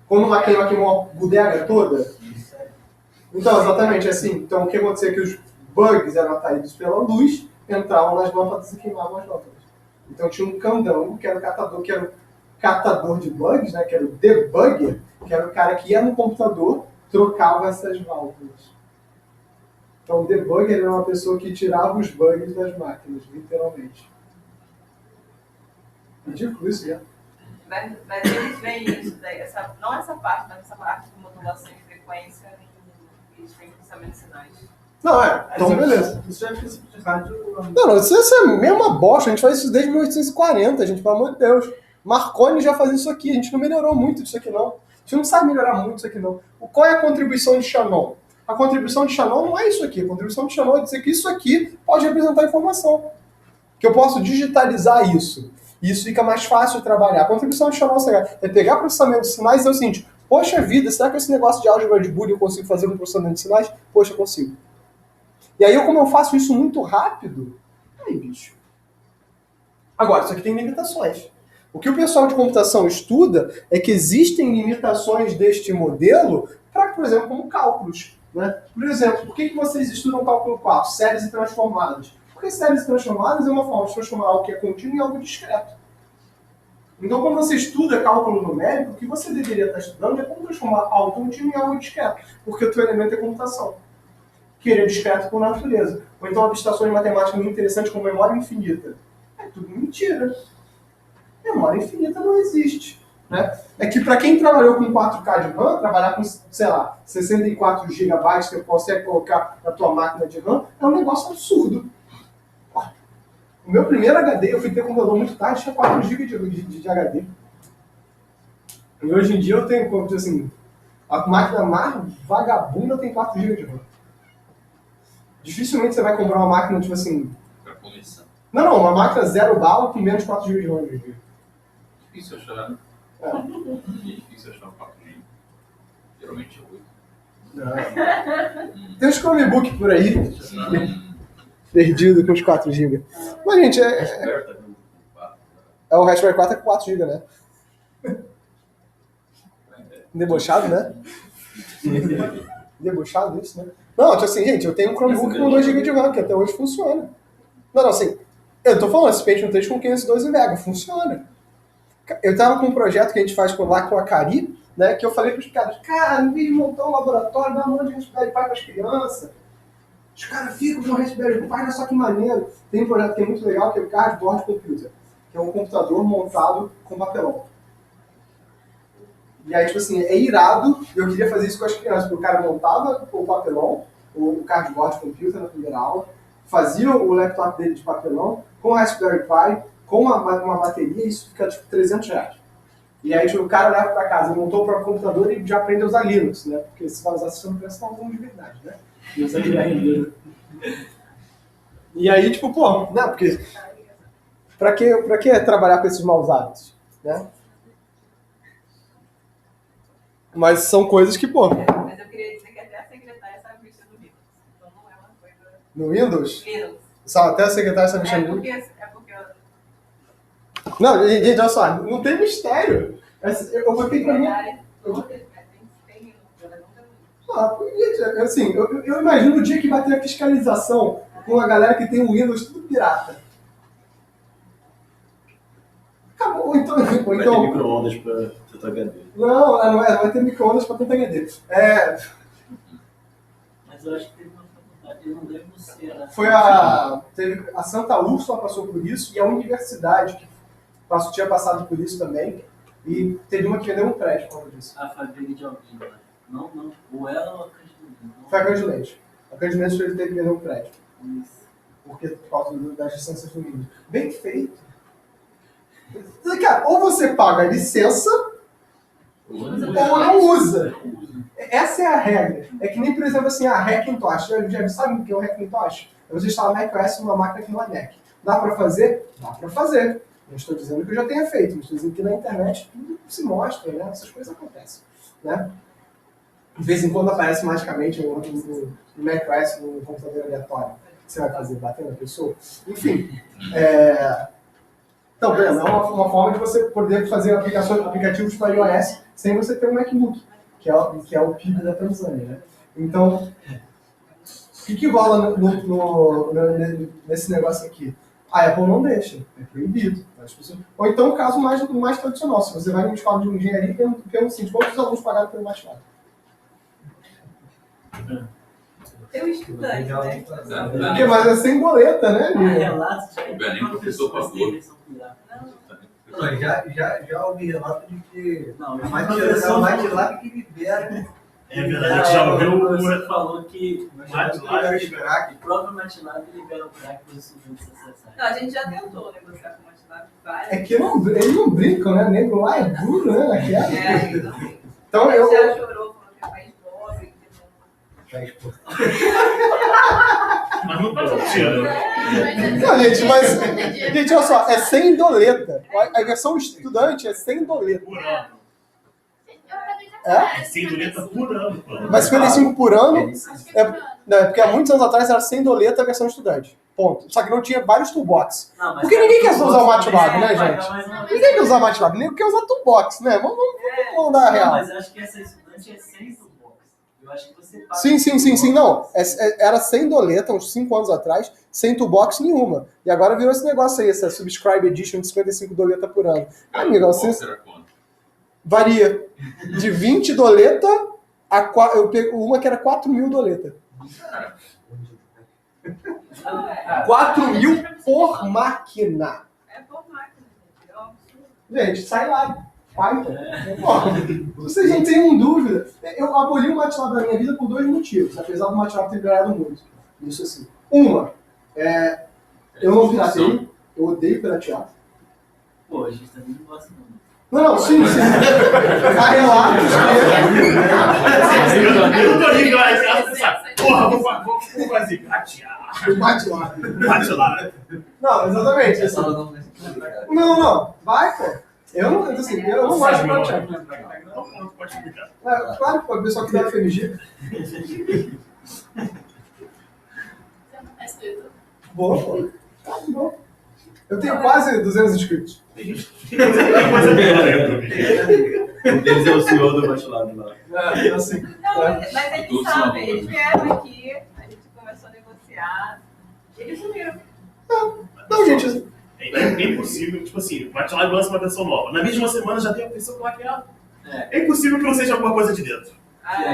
Quando uma queimou a bodega toda? Então, exatamente assim. Então, o que acontecia é que os bugs eram atraídos pela luz, entravam nas lâmpadas e queimavam as lâmpadas. Então, tinha um candango, que era o catador de bugs, né, que era o debugger, que era o cara que ia no computador, trocava essas válvulas. Então, o debugger era uma pessoa que tirava os bugs das máquinas, literalmente. Ridículo isso, né? Mas eles veem isso daí, não essa parte, mas essa parte de modulação de frequência, eles têm processamento de sinais. Não, então beleza. Isso já é princípio de rádio. Não, isso é a mesma bosta, a gente faz isso desde 1840, gente, pelo amor de Deus. Marconi já fazia isso aqui, a gente não melhorou muito disso aqui não. A gente não sabe melhorar muito isso aqui não. Qual é a contribuição de Shannon? A contribuição de Shannon não é isso aqui, a contribuição de Shannon é dizer que isso aqui pode representar informação. Que eu posso digitalizar isso. E isso fica mais fácil de trabalhar. A contribuição de Shannon é pegar processamento de sinais e dizer o seguinte, poxa vida, será que esse negócio de álgebra de Boolean eu consigo fazer um processamento de sinais? Poxa, eu consigo. E aí, como eu faço isso muito rápido, aí, bicho. Agora, isso aqui tem limitações. O que o pessoal de computação estuda é que existem limitações deste modelo para, por exemplo, como cálculos. Né? Por exemplo, por que vocês estudam cálculo 4, séries e transformadas? Porque séries e transformadas é uma forma de transformar algo que é contínuo em algo discreto. Então, quando você estuda cálculo numérico, o que você deveria estar estudando é como transformar algo contínuo em algo discreto, porque o teu elemento é computação, que ele é discreto por natureza. Ou então abstrações matemáticas muito interessantes como memória infinita. É tudo mentira. Memória infinita não existe. né? É que para quem trabalhou com 4K de RAM, trabalhar com, sei lá, 64 GB que você consegue colocar na tua máquina de RAM, é um negócio absurdo. O meu primeiro HD, eu fui ter computador muito tarde, tinha 4 GB de HD. E hoje em dia eu tenho, assim, a máquina mais vagabunda tem 4 GB de RAM. Dificilmente você vai comprar uma máquina, tipo assim... Pra começar. Não, uma máquina zero bala com menos 4 GB de RAM hoje em dia. Difícil achar, né? É. Difícil achar um 4G. Geralmente é 8. Não. Tem uns Chromebook por aí, Não. perdido com os 4 GB. Mas, gente, Raspberry tá com 4. o Raspberry 4 é com 4 GB, né? Debochado, né? Debochado isso, né? Não, tipo assim, gente, eu tenho um Chromebook com 2 GB de RAM, que até hoje funciona. Não, assim, eu tô falando, esse Pentium 3 com 512 MB, funciona. Eu tava com um projeto que a gente faz lá com a Cari, né, que eu falei pros caras, cara, em vez de montar um laboratório, dá um monte de Raspberry Pi pras crianças. Os caras ficam com o Raspberry Pi, olha só que maneiro. Tem um projeto que é muito legal, que é o Cardboard Computer, que é um computador montado com papelão. E aí, tipo assim, é irado, e eu queria fazer isso com as crianças, porque o cara montava o papelão, o Cardboard Computer na primeira aula, fazia o laptop dele de papelão, com o Raspberry Pi, com uma bateria, e isso fica tipo R$300. E aí tipo, o cara leva pra casa, montou o próprio computador e já aprende a usar Linux, né? Porque se vai usar sistema operacional, não de verdade, né? E usa Linux. E aí, tipo, pô, não, porque pra que trabalhar com esses maus hábitos, né? Mas são coisas que, pô... Mas eu queria dizer que até a secretária sabe mexer no Linux. Então não é uma coisa... No Windows? Linux. Só até a secretária sabe mexer no Windows? É porque eu... Não, gente, olha só, não tem mistério. Eu botei pra mim... Assim, eu imagino o dia que vai ter a fiscalização com a galera que tem o Windows tudo pirata. Acabou, ou então... Vai ter micro-ondas pra tentar HD. Não vai ter micro-ondas pra tentar HD. Mas eu acho que teve uma faculdade, eu não lembro se era... Teve a Santa Úrsula passou por isso, e a universidade que tinha passado por isso também, e teve uma que vendeu um prédio por causa disso. A Fabrica de alguém, né? Não, ou ela ou a Candidez. Foi a Candidez. A Candidez teve que vender um prédio. Isso. Porque por causa das licenças do Windows. Bem feito. Cara, ou você paga a licença, ou não usa. Essa é a regra. É que nem, por exemplo, assim, a Hackintosh. Já sabe o que é o Hackintosh? É você instalar macOS numa máquina que não é Mac. Dá pra fazer? Dá pra fazer. Não estou dizendo que eu já tenha feito, mas estou dizendo que na internet tudo se mostra, né? Essas coisas acontecem, né? De vez em quando aparece magicamente um macOS no computador aleatório. O que você vai fazer? Bater na pessoa? Enfim. Então, é uma forma de você poder fazer aplicativos para iOS sem você ter um MacBook, que é o PIB da Tanzânia, né? Então, o que rola nesse negócio aqui? A Apple não deixa, é proibido. Ou então o caso mais tradicional, se você vai numa escola de engenharia e pergunta assim, quantos alunos pagaram pelo mestrado? Tem um estudante, né? Porque, mas é sem boleta, né? Relatos de Não é nem professor pagou. Já ouvi relato de que Não, é mais de lá que libera. É verdade, a gente já ouviu o o professor falou que crack. o próprio MATLAB libera o crack para os estudantes acessarem. Não, a gente já tentou negociar com o MATLAB várias É que eles não brincam, né? Negro lá é duro, né? Então Ele eu... já chorou, falou que é país pobre, que Mas não pode ser, né? Não, gente, mas... Gente, olha só, é sem doleta. A versão estudante é sem doleta. Por ano. É? 100 doleta por ano, pô. Mas 55 por ano, Acho que é por ano. porque há muitos anos atrás era sem doleta a versão estudante. Ponto. Só que não tinha vários toolbox. Não, mas Porque ninguém quer usar o MATLAB, é, né, vai gente? dar mais uma vez. Ninguém quer usar MATLAB, nem quer usar toolbox, né? Vamos dar a Não, real. mas eu acho que essa estudante é sem toolbox. Eu acho que você paga. Sim, não. Era sem doleta, uns 5 anos atrás, sem toolbox nenhuma. E agora virou esse negócio aí, essa Subscribe Edition de 55 doleta por ano. Amigão, você... Varia. De 20 doleta a... Eu pego uma que era 4.000 doleta. 4.000 por máquina. é por máquina, gente. É um absurdo. Gente, sai lá. Python. Porra, vocês não têm dúvida. Eu aboli o MATLAB da minha vida por 2 motivos, apesar do MATLAB ter ganhado muito. Isso assim. Uma, eu não piratei, eu odeio piratear. Pô, a gente também não gosta não. Não, sim. Há relatos Eu tô rindo, porra, vou fazer gatear. que... MATLAB. Gatear. Não, exatamente. Assim. Não. Vai, pô. Eu não gosto de piratear. Não pode explicar. Claro que o pessoal que dá FMG. Tá escrito. Boa, pô. Tá bom. Eu tenho quase 200 inscritos. Tem coisa melhor aí. Um deles é o senhor do MATLAB lá. Assim. Não, mas eles Tudo sabem, são eles vieram aqui, a gente começou a negociar, eles sumiram. Não, gente, assim, É impossível, tipo assim, o MATLAB lança uma versão nova. Na mesma semana já tem a versão hackeada. É impossível que não seja alguma coisa de dentro.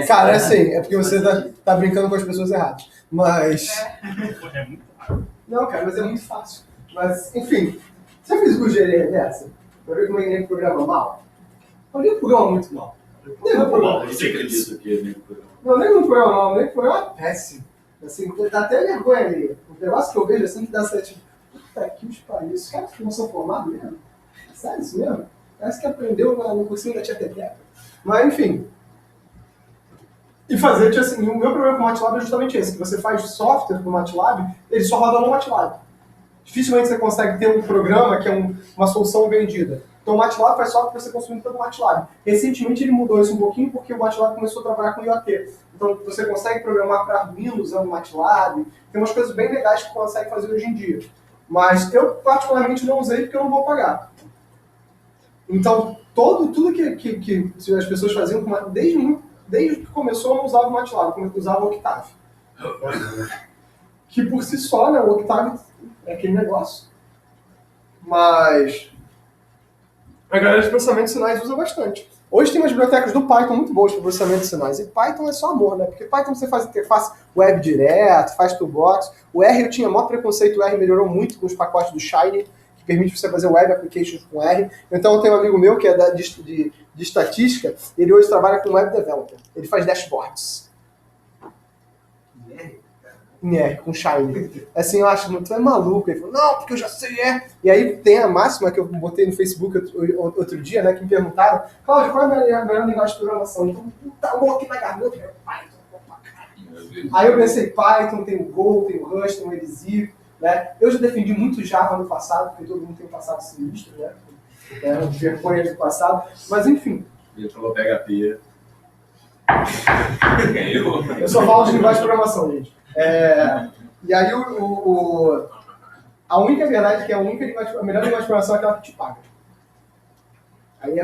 cara, é assim, é porque você tá brincando com as pessoas erradas. Mas. É muito raro. Não, cara, mas é muito fácil. Mas, enfim, você fez o GL reversa? Pra ver como é que ele programa mal? Alguém programa muito mal. Nem programa. Você acredita que ele Não, nem um programa mal, nem um programa péssimo. Assim, dá até vergonha ali. O negócio que eu vejo assim que dá certo, tipo, puta que os pariu, os caras não são formados mesmo? Sério isso mesmo? Parece que aprendeu no cursinho da Tia Teteca. Mas, enfim. E fazer, tipo assim, o meu problema com o MATLAB é justamente esse, que você faz software com o MATLAB, ele só roda no MATLAB. Dificilmente você consegue ter um programa que é uma solução vendida. Então o MATLAB faz software para ser consumido pelo MATLAB. Recentemente ele mudou isso um pouquinho porque o MATLAB começou a trabalhar com IoT. Então você consegue programar para Arduino usando o MATLAB. Tem umas coisas bem legais que você consegue fazer hoje em dia. Mas eu particularmente não usei porque eu não vou pagar. Então tudo que as pessoas faziam, desde que começou eu não usava o MATLAB, eu usava o Octave. Que por si só, né, o Octave é aquele negócio. Mas a galera de processamento de sinais usa bastante. Hoje tem umas bibliotecas do Python muito boas para processamento de sinais. E Python é só amor, né? Porque Python você faz interface web direto, faz toolbox. O R eu tinha maior preconceito, o R melhorou muito com os pacotes do Shiny, que permite você fazer web applications com R. Então eu tenho um amigo meu que é de estatística, ele hoje trabalha com web developer. Ele faz dashboards. Em R, com Shiny. Assim, eu acho muito maluco. Ele falou, não, porque eu já sei R. E aí tem a máxima que eu botei no Facebook outro dia, né, que me perguntaram, Cláudio, qual é a melhor linguagem de programação? Então, tá louco aqui na garganta, Python. Aí eu pensei, Python, tem o Go, tem o Rust, tem o Elixir, né? Eu já defendi muito Java no passado, porque todo mundo tem um passado sinistro, né? Vergonhas do passado. Mas, enfim. Ele falou PHP. Eu só falo de linguagem de programação, gente. E aí a única verdade é que a melhor linguagem de programação é aquela que te paga. Aí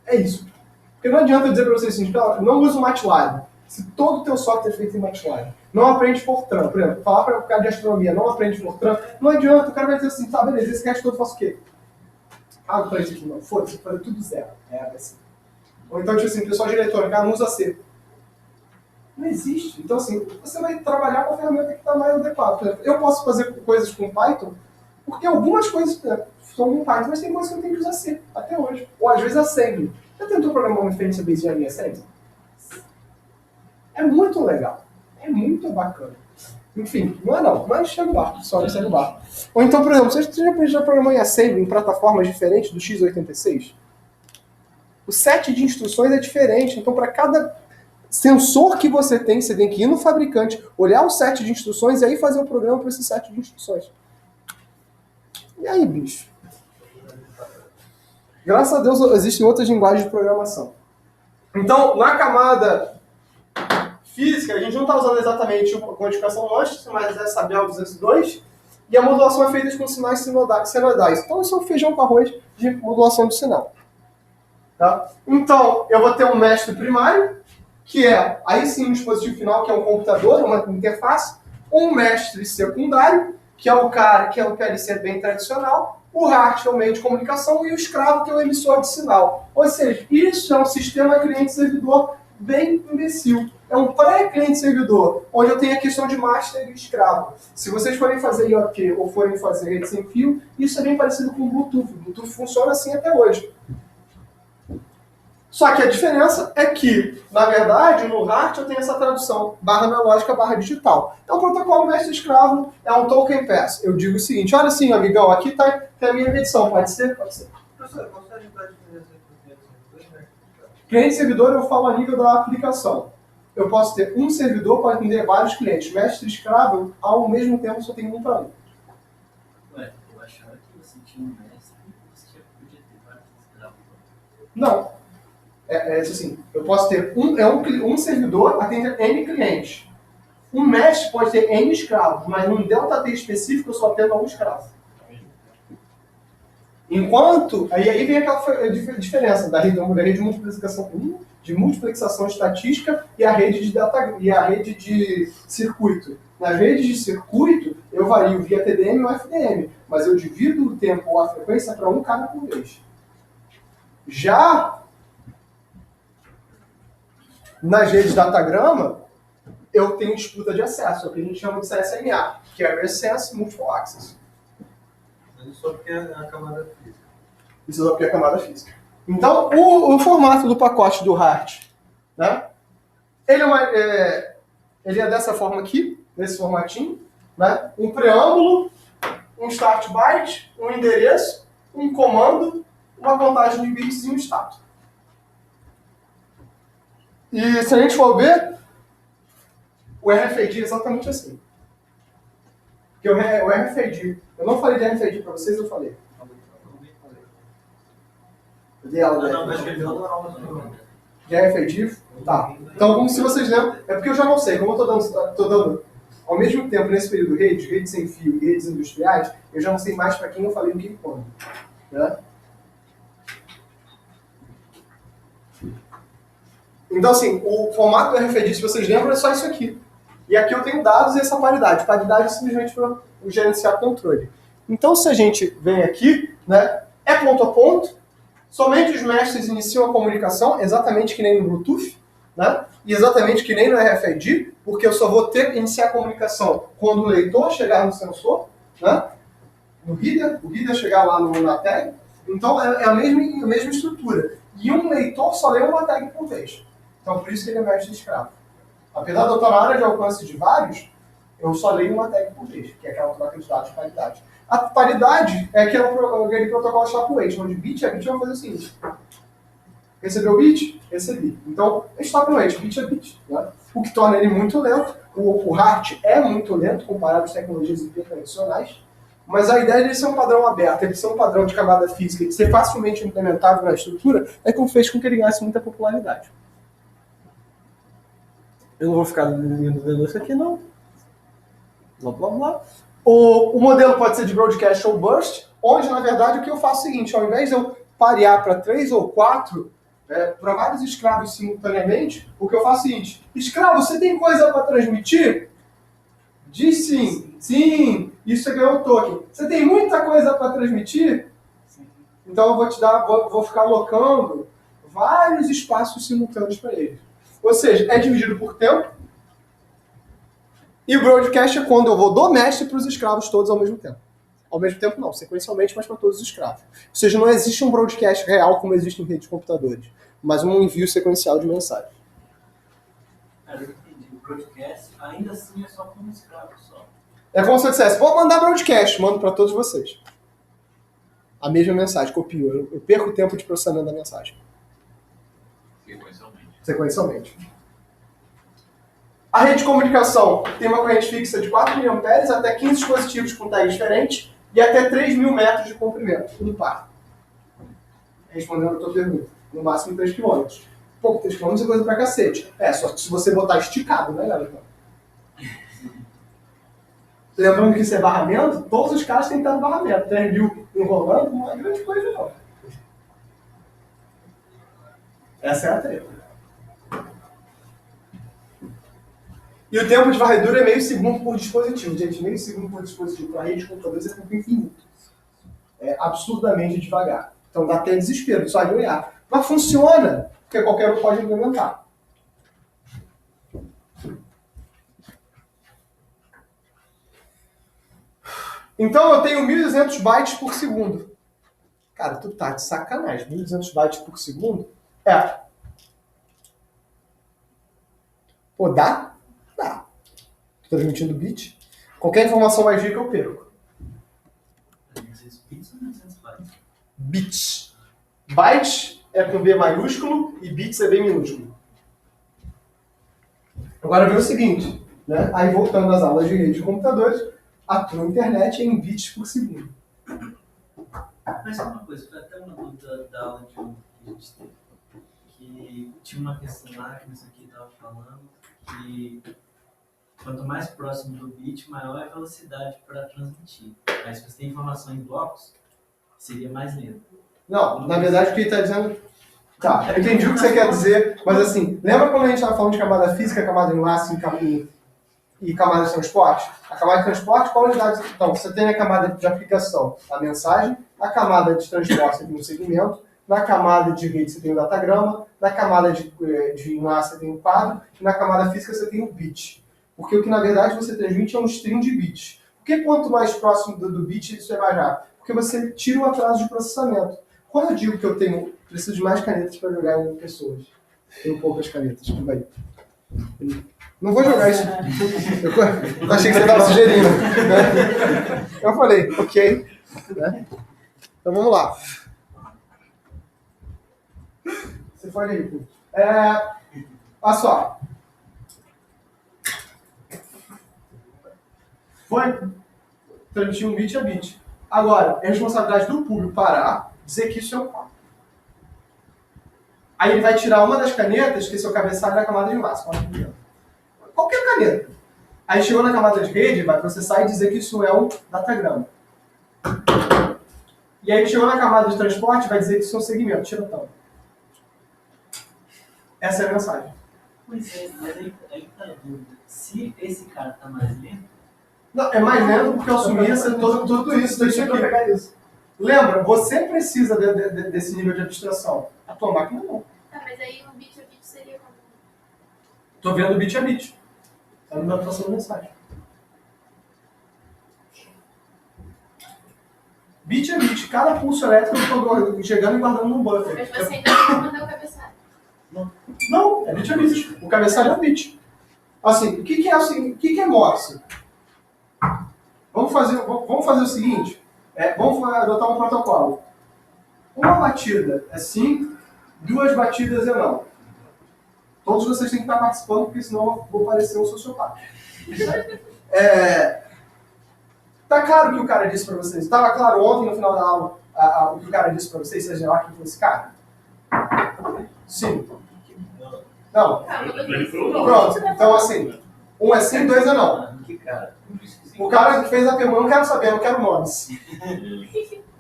é isso. Porque não adianta eu dizer para vocês assim, não usa o MATLAB. Se todo o teu software é feito em MATLAB, não aprende Fortran, por exemplo, falar para o cara de astronomia, não aprende Fortran, não adianta, o cara vai dizer assim, tá, beleza, esse cast todo eu faço o quê? Ah, não faz isso aqui não, foda-se, eu fazer tudo zero. Assim. Ou então, tipo assim, o pessoal de eletrônica, cara, não usa C. Não existe. Então, assim, você vai trabalhar com a ferramenta que está mais adequada. Por exemplo, eu posso fazer coisas com Python, porque algumas coisas são com Python, mas tem coisas que eu tenho que usar C, até hoje. Ou às vezes Assembly. Já tentou programar uma referência Bayesiana em Assembly? É muito legal. É muito bacana. Enfim, mas chega o barco, só não chega o barco. Ou então, por exemplo, você já programou em Assembly em plataformas diferentes do x86? O set de instruções é diferente, então para cada sensor que você tem que ir no fabricante, olhar o set de instruções e aí fazer o programa para esse set de instruções. E aí, bicho? Graças a Deus existem outras linguagens de programação. Então, na camada física, a gente não está usando exatamente a codificação lógica, mas é Sabel 202, e a modulação é feita com sinais senoidais. Então, isso é um feijão com arroz de modulação de sinal. Tá? Então, eu vou ter um mestre primário, que é, aí sim, um dispositivo final, que é um computador, uma interface, um mestre secundário, que é o cara, que é o PLC bem tradicional, o RART, que é o meio de comunicação, e o escravo, que é o emissor de sinal. Ou seja, isso é um sistema cliente-servidor bem imbecil. É um pré-cliente-servidor, onde eu tenho a questão de master e escravo. Se vocês forem fazer IoT ou forem fazer rede sem fio, isso é bem parecido com o Bluetooth. O Bluetooth funciona assim até hoje. Só que a diferença é que, na verdade, no HART eu tenho essa tradução, barra analógica, barra digital. Então, o protocolo mestre-escravo é um token pass. Eu digo o seguinte, olha assim, amigão, aqui tem a minha medição, pode ser? Pode ser. Professor, consegue ajudar a diferença entre os dois, né? Cliente e servidor eu falo a nível da aplicação. Eu posso ter um servidor para atender vários clientes. Mestre-escravo, ao mesmo tempo, só tenho um para um. Ué, eu achava que você tinha um mestre e você podia ter vários escravos. Não. É assim, eu posso ter um servidor atende N clientes. Um mestre pode ter N escravos, mas num Delta T específico eu só tenho um escravo. Enquanto, aí vem aquela diferença da rede de multiplexação estatística e a rede de circuito. Nas redes de circuito, eu vario via TDM ou FDM, mas eu divido o tempo ou a frequência para um cara por vez. Já nas redes datagrama, eu tenho disputa de acesso, é o que a gente chama de CSMA, que é Resense Multiple Access. Isso só porque é a camada física. Isso só porque é a camada física. Então, o formato do pacote do HART, né? Ele é dessa forma aqui, nesse formatinho, né? Um preâmbulo, um start byte, um endereço, um comando, uma contagem de bits e um status. E se a gente for ver, o RFID é exatamente assim. Porque o RFID, eu não falei de RFID para vocês, eu falei. Eu dei aula Não, acho que ele deu aula também. de RFID? Tá. Então, como se vocês lembram, é porque eu já não sei, como eu estou dando ao mesmo tempo nesse período redes sem fio e redes industriais, eu já não sei mais para quem eu falei o que e quando. Né? Então, assim, o formato do RFID, se vocês lembram, é só isso aqui. E aqui eu tenho dados e essa paridade. Paridade é simplesmente para gerenciar controle. Então, se a gente vem aqui, né, é ponto a ponto, somente os mestres iniciam a comunicação, exatamente que nem no Bluetooth, né, e exatamente que nem no RFID, porque eu só vou iniciar a comunicação quando o leitor chegar no sensor, né, no reader, o reader chegar lá na tag. Então, é a mesma estrutura. E um leitor só lê uma tag por vez. Então, por isso que ele é mestre escravo. Apesar de eu estar na área de alcance de vários, eu só leio uma tag por vez, que é aquela troca de dados de paridade. A paridade é aquele protocolo Stop-Wait, onde bit a bit vai fazer o seguinte. Recebeu o bit? Recebi. Então, é Stop-Wait, bit a bit. Né? O que torna ele muito lento. O HART é muito lento comparado às tecnologias IP tradicionais, mas a ideia de ele ser um padrão aberto, ele ser um padrão de camada física e de ser facilmente implementável na estrutura, é que fez com que ele ganhasse muita popularidade. Eu não vou ficar lendo isso aqui, não. Blá, blá, blá. O modelo pode ser de broadcast ou burst, onde, na verdade, o que eu faço é o seguinte, ao invés de eu parear para 3 ou 4, para vários escravos simultaneamente, o que eu faço é o seguinte, escravo, você tem coisa para transmitir? Diz sim. Sim, isso ganhou o token. Você tem muita coisa para transmitir? Sim. Então eu vou ficar alocando vários espaços simultâneos para eles. Ou seja, é dividido por tempo. E o broadcast é quando eu vou do mestre para os escravos todos ao mesmo tempo. Ao mesmo tempo não, sequencialmente, mas para todos os escravos. Ou seja, não existe um broadcast real como existe em redes de computadores, mas um envio sequencial de mensagem. Cara, eu entendi. O broadcast ainda assim é só com um escravo só. É como se eu dissesse, vou mandar broadcast, mando para todos vocês. A mesma mensagem, copio. Eu perco o tempo de processamento da mensagem. Sequencialmente. A rede de comunicação tem uma corrente fixa de 4 mA até 15 dispositivos com tags diferentes e até 3.000 metros de comprimento, um par. Respondendo a tua pergunta, no máximo 3 km. Pouco, 3 km é coisa pra cacete. Só que se você botar esticado, né, galera? Lembrando que isso é barramento, todos os caras têm que estar no barramento. 3.000 enrolando não é grande coisa, não. Essa é a treta. E o tempo de varredura é meio segundo por dispositivo. Gente, meio segundo por dispositivo para a rede de computadores é tempo infinito. É absurdamente devagar. Então dá até desespero, só de olhar. Mas funciona, porque qualquer um pode implementar. Então eu tenho 1.200 bytes por segundo. Cara, tu tá de sacanagem. 1.200 bytes por segundo? Pô, dá? Dá. Tô transmitindo bit. Qualquer informação mais rica eu perco. 900 bits ou 900 bytes? Bits. Bytes é com B maiúsculo e bits é B minúsculo. Agora vê o seguinte, né? Aí voltando às aulas de rede de computadores, a tua internet é em bits por segundo. Mas uma coisa, foi até uma dúvida da aula de ontem que a gente teve. Que tinha uma questão lá que isso aqui estava falando, que quanto mais próximo do bit, maior é a velocidade para transmitir. Mas se você tem informação em blocos, seria mais lento. Não, na verdade o que ele está dizendo... Tá, eu entendi o que você quer dizer, mas assim, lembra quando a gente estava falando de camada física, camada de enlace e camada de transporte? A camada de transporte, qual unidade? Então, você tem a camada de aplicação, a mensagem, a camada de transporte, você tem o segmento, na camada de rede você tem o datagrama, na camada de enlace você tem o quadro, e na camada física você tem o bit. Porque o que na verdade você transmite é um string de bits. Por que quanto mais próximo do bit isso é mais rápido? Porque você tira o atraso de processamento. Quando eu digo que eu preciso de mais canetas para jogar em pessoas, tenho poucas canetas, tudo bem. Não vou jogar isso. Eu achei que você estava sugerindo. Né? Eu falei, ok. Né? Então vamos lá. Você foi aí. Olha só. Foi transmitir um bit a bit. Agora, é responsabilidade do público parar, dizer que isso é um quadro. Aí ele vai tirar uma das canetas, que é seu cabeçalho da camada de enlace. Qualquer caneta. Aí chegou na camada de rede, vai processar e dizer que isso é um datagrama. E aí chegou na camada de transporte, vai dizer que isso é um segmento. Tira o tampo. Essa é a mensagem. Pois é, mas aí tá a dúvida. Se esse cara tá mais lento, Não, é mais lento porque eu assumi tudo isso, deixa eu pegar isso. Lembra, você precisa desse nível de abstração. A tua máquina não. Tá, mas aí o bit a bit seria como? Tô vendo bit a bit. Tá na atuação da mensagem. Bit a bit. Cada pulso elétrico eu tô chegando e guardando num buffer. Mas você ainda tem que mandar o cabeçalho. Não, é bit a bit. O cabeçalho é um bit. Assim, o que é Morse? Vamos fazer o seguinte. Vamos adotar um protocolo. Uma batida é sim, 2 batidas é não. Todos vocês têm que estar participando, porque senão eu vou parecer um sociopata. Tá claro o que o cara disse para vocês? Estava claro ontem, no final da aula, o que o cara disse para vocês, seja lá quem foi esse cara? Sim. Não. Pronto, então assim, 1 é sim, 2 é não. que cara? O cara que fez a pergunta, eu não quero saber, eu não quero nomes.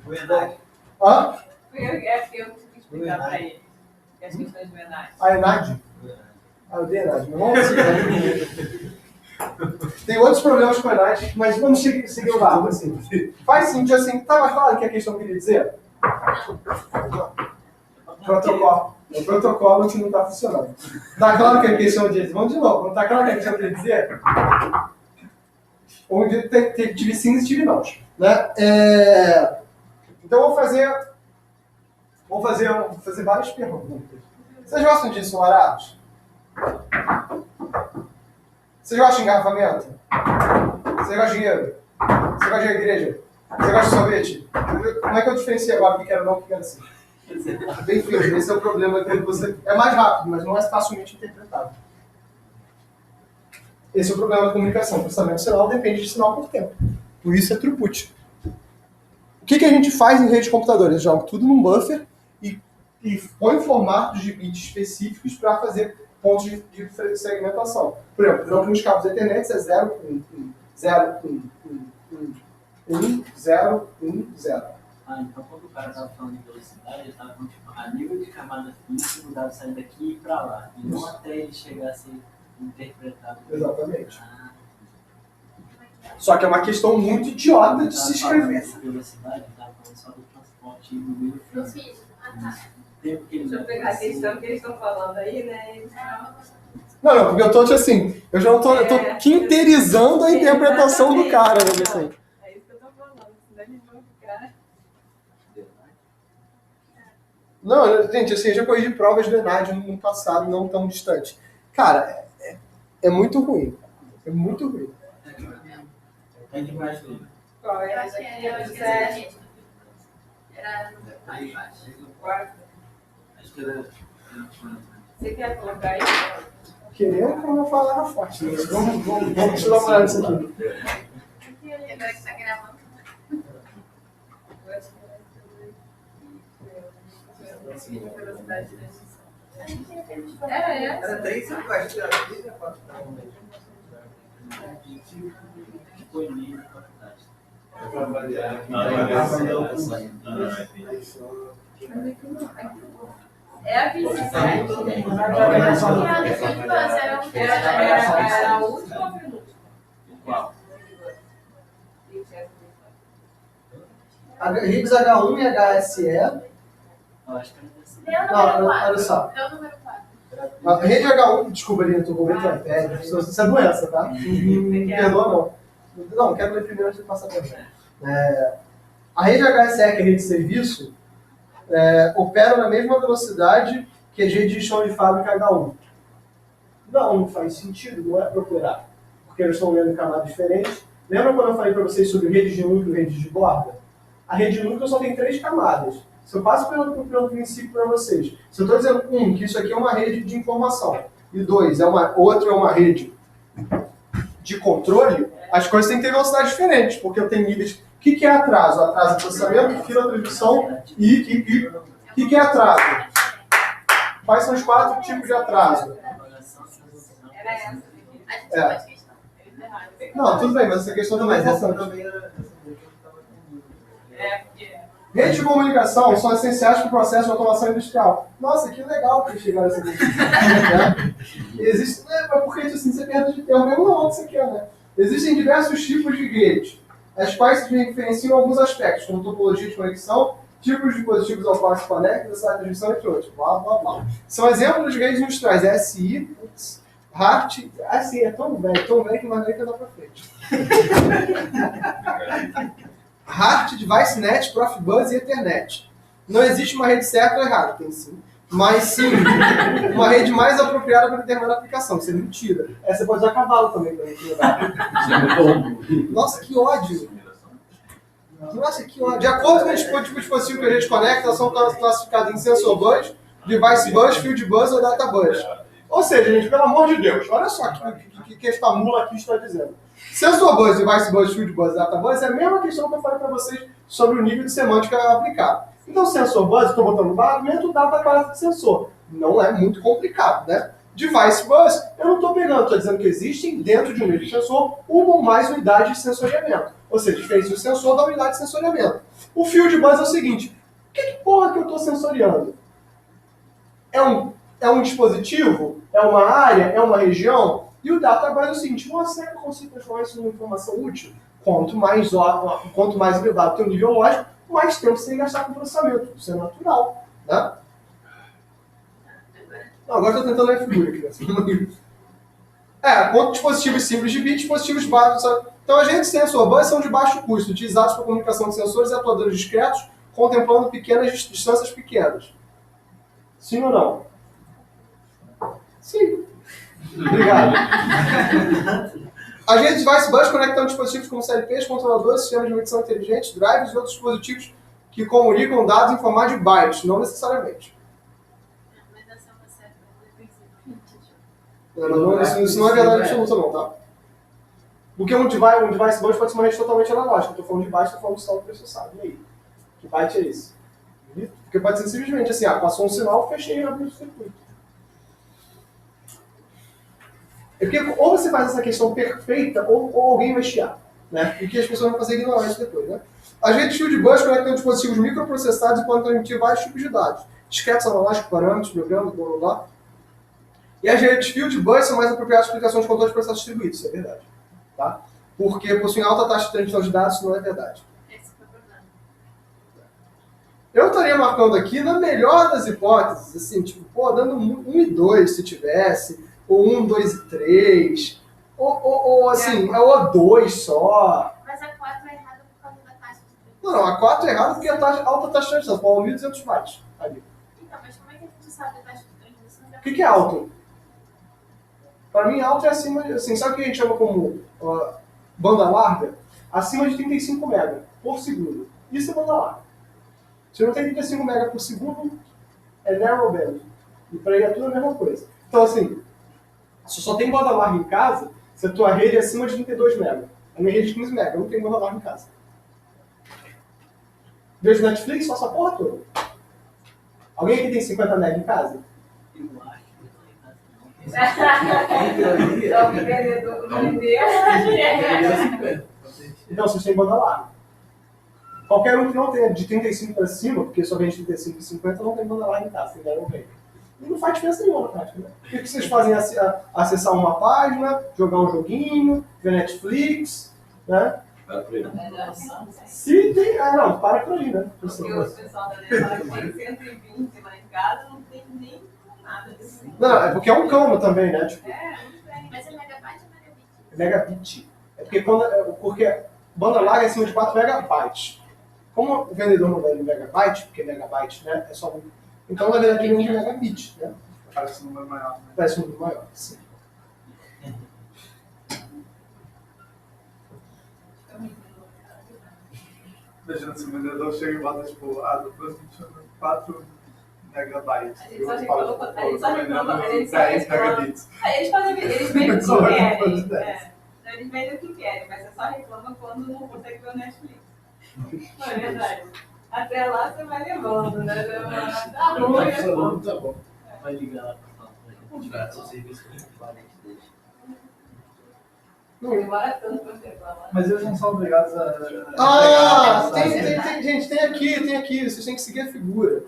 Verdade. Hã? Eu tive que explicar para ele as questões de verdade. A Enad? Eu dei Enad, mas vamos seguir. Tem outros problemas com a Enad, mas vamos seguir o barco, assim. Faz sentido, assim, estava claro o que a questão queria dizer? Protocolo. O protocolo que não está funcionando. Está claro que a questão diz, vamos de novo, não está claro o que a questão queria dizer? Onde tive sim e tive não. Né? Então vou fazer várias perguntas. Vocês gostam de ensolarados? Vocês gostam de engarrafamento? Vocês gostam de dinheiro? Você gosta de igreja? Você gosta de sorvete? Como é que eu diferencio agora o que quero não e o que quero sim? Enfim, esse é o problema que você... É mais rápido, mas não é facilmente interpretável. Esse é o problema da comunicação. O processamento de sinal depende de sinal por tempo. Por isso é throughput. O que a gente faz em rede de computadores? Joga tudo num buffer e põe formatos de bits específicos para fazer pontos de segmentação. Por exemplo, não nos cabos da internet é 0, 1, 1, 0, 1, 1, 1, 0, 1, 0. Então quando o cara estava falando de velocidade, ele estava falando tipo, a nível de camada física, o dado sair daqui e para lá. E não até ele chegar a ser interpretado. Exatamente. Só que é uma questão muito idiota de se escrever. Velocidade, estava falando só do transporte e do meio físico. Tempo que Deixa eu pegar a questão que eles estão falando aí, né? Não, porque eu tô assim, eu tô quinterizando a interpretação do cara, né? Assim. É isso que eu tô falando, senão eles vão ficar. Não, gente, assim, eu já corrigi provas do Enad no passado, não tão distante. Cara, é muito ruim. É muito ruim. É demais dele. Qual é Eu essa acho que aqui? era a rede. Era mais baixo. Acho que era. Você quer colocar aí? Querendo que eu não falar forte. Né? Vamos tirar uma olhada nisso aqui. Agora que tá gravando. Era essa? Era 3 eu acho que era 3 ou 4 para um mês. Foi livre quantidade. É a 27. Era a última ou a penúltima? Qual? RIBS H1 e HSE. Eu acho que era Deu o número Não, 4. olha só. Deu o número 4. A rede H1, desculpa, Lina, tô com o iPad. Isso é doença, tá? Não perdoa, não. Não, quero ler primeiro antes de passar pra frente. A rede HSE, que é a rede de serviço, opera na mesma velocidade que as redes de chão de fábrica H1. Não faz sentido, não é para operar. Porque eles estão lendo camadas diferentes. Lembra quando eu falei para vocês sobre redes de núcleo e redes de borda? A rede de núcleo só tem 3 camadas. Se eu passo pelo princípio para vocês, se eu estou dizendo, que isso aqui é uma rede de informação, e 2, outra é uma rede de controle, as coisas têm que ter velocidades diferentes, porque eu tenho níveis. O que é atraso? Atraso é processamento, fila, transmissão e o que é atraso? Quais são os 4 tipos de atraso? Era essa. A gente pode questão. Não, tudo bem, mas essa questão também é importante. também era. É, porque. Redes de comunicação são essenciais para o processo de automação industrial. Nossa, que legal que chegaram a essa questão. Existe, mas por que assim, você perde de tempo mesmo não, que você quer, né? Existem diversos tipos de redes, as quais se diferenciam em alguns aspectos, como topologia de conexão, tipos de dispositivos ao qual se conecta, velocidade de transmissão, entre outros. Blá, blá, blá. São exemplos de redes industriais. SI, HART, assim, é tão velho que mais velho que dá pra frente. HART, DeviceNet, Profibus e Ethernet. Não existe uma rede certa ou errada, tem sim. Mas sim, uma rede mais apropriada para determinada aplicação. Isso é mentira. Você pode usar cavalo também para gente. Nossa, que ódio! Nossa, que ódio. De acordo com o tipo de dispositivo que a gente conecta, elas são classificadas em sensor bus, device bus, field bus ou data bus. Ou seja, gente, pelo amor de Deus, olha só que esta mula aqui está dizendo. Sensor bus, device bus, field bus, data bus é a mesma questão que eu falei para vocês sobre o nível de semântica aplicado. Então, sensor bus, estou botando barramento, data classe de sensor. Não é muito complicado, né? Device bus, eu não estou pegando, estou dizendo que existem dentro de um mesmo sensor uma ou mais unidades de sensoriamento. Ou seja, diferença do sensor da unidade de sensoriamento. O field bus é o seguinte, que porra que eu estou sensoriando? É um dispositivo? É uma área? É uma região? E o data bus é o seguinte, será que eu consigo transformar isso numa informação útil? Quanto mais elevado o teu nível lógico, mais tempo você tem que gastar com processamento. Isso é natural, né? Não, agora estou tentando ler a figura aqui. Quanto dispositivos simples de bit, dispositivos básicos. Então, agentes sensor bus são de baixo custo, utilizados para comunicação de sensores e atuadores discretos, contemplando pequenas distâncias pequenas. Sim ou não? Sim. Obrigado. Agentes device bus conectam dispositivos como CLPs, controladores, sistemas de medição inteligentes, drivers e outros dispositivos que comunicam dados em formato de bytes, não necessariamente. Mas essa é uma certa Isso não é verdade absoluta, não, tá? Porque um device bus pode ser uma rede totalmente analógica. Eu estou falando de byte, estou falando de saldo processado. E aí? Que byte é esse? Porque pode ser simplesmente assim, passou um sinal, fechei e abri o circuito. É porque ou você faz essa questão perfeita, ou alguém vai chiar, né? E que as pessoas vão fazer ignorar isso depois, né? As redes field bus conectam dispositivos microprocessados e podem transmitir vários tipos de dados. Disquetes analógicos, parâmetros, programas, blá blá blá. E as redes field bus são mais apropriadas para aplicações de controle de processos distribuídos, isso é verdade. Tá? Porque possuem alta taxa de transmissão de dados, isso não é verdade. Esse foi o problema. Eu estaria marcando aqui, na melhor das hipóteses, assim, tipo, dando 1 e 2 se tivesse, ou 1, 2 e 3, ou assim, é o 2 só. Mas a 4 é errada por causa da taxa de transmissão. Não, a 4 é errada porque a alta taxa de transmissão, falou 1.200 bytes ali. Então, mas como é que a gente sabe a taxa de transmissão? O que é alto? Para mim, alto é acima, assim, sabe o que a gente chama como banda larga? Acima de 35 MB por segundo. Isso é banda larga. Se não tem 35 MB por segundo, é narrowband. E para ele é tudo a mesma coisa. Então, assim, se só tem banda larga em casa, se a tua rede é acima de 32 MB. A minha rede é 15 MB, eu não tenho banda larga em casa. Vejo Netflix, faço a porra toda. Alguém aqui tem 50 MB em casa? Eu acho que não. Então, o vendedor vendeu. Então, vocês têm banda larga. Qualquer um que não tenha de 35 para cima, porque só vende 35 e 50, não tem banda larga em casa, tem zero rede. E não faz diferença nenhuma na prática, né? O que vocês fazem? Acessar uma página, jogar um joguinho, ver Netflix, né? Se tem... Ah, não, para por aí, né? Porque o pessoal da Netflix tem 120 lá em casa, não tem nem nada disso. Não, é porque é um cano também, né? Tipo, Não tem. Mas é megabyte ou megabit? megabit. É porque banda larga é acima de 4 megabytes. Como o vendedor não vende megabyte, porque megabyte, né, é só um... Então, na verdade, ele vende megabit, né? Parece um número maior. Né? Parece um número maior, sim. Imagina se o vendedor chega e bota, tipo, depois 4 megabytes. A gente só reclama, eles 10 megabits. Eles vendem o que querem. Eles vendem o que querem, mas você só reclama quando não consegue ver o Netflix. Não é verdade? Até lá você vai levando, né? Tá bom, Tá bom. Vai ligar lá pra falar pra gente. O serviço que a gente fala, a gente deixa. Não demora tanto pra você falar. Mas eles não são obrigados a... Gente, tem aqui. Vocês têm que seguir a figura.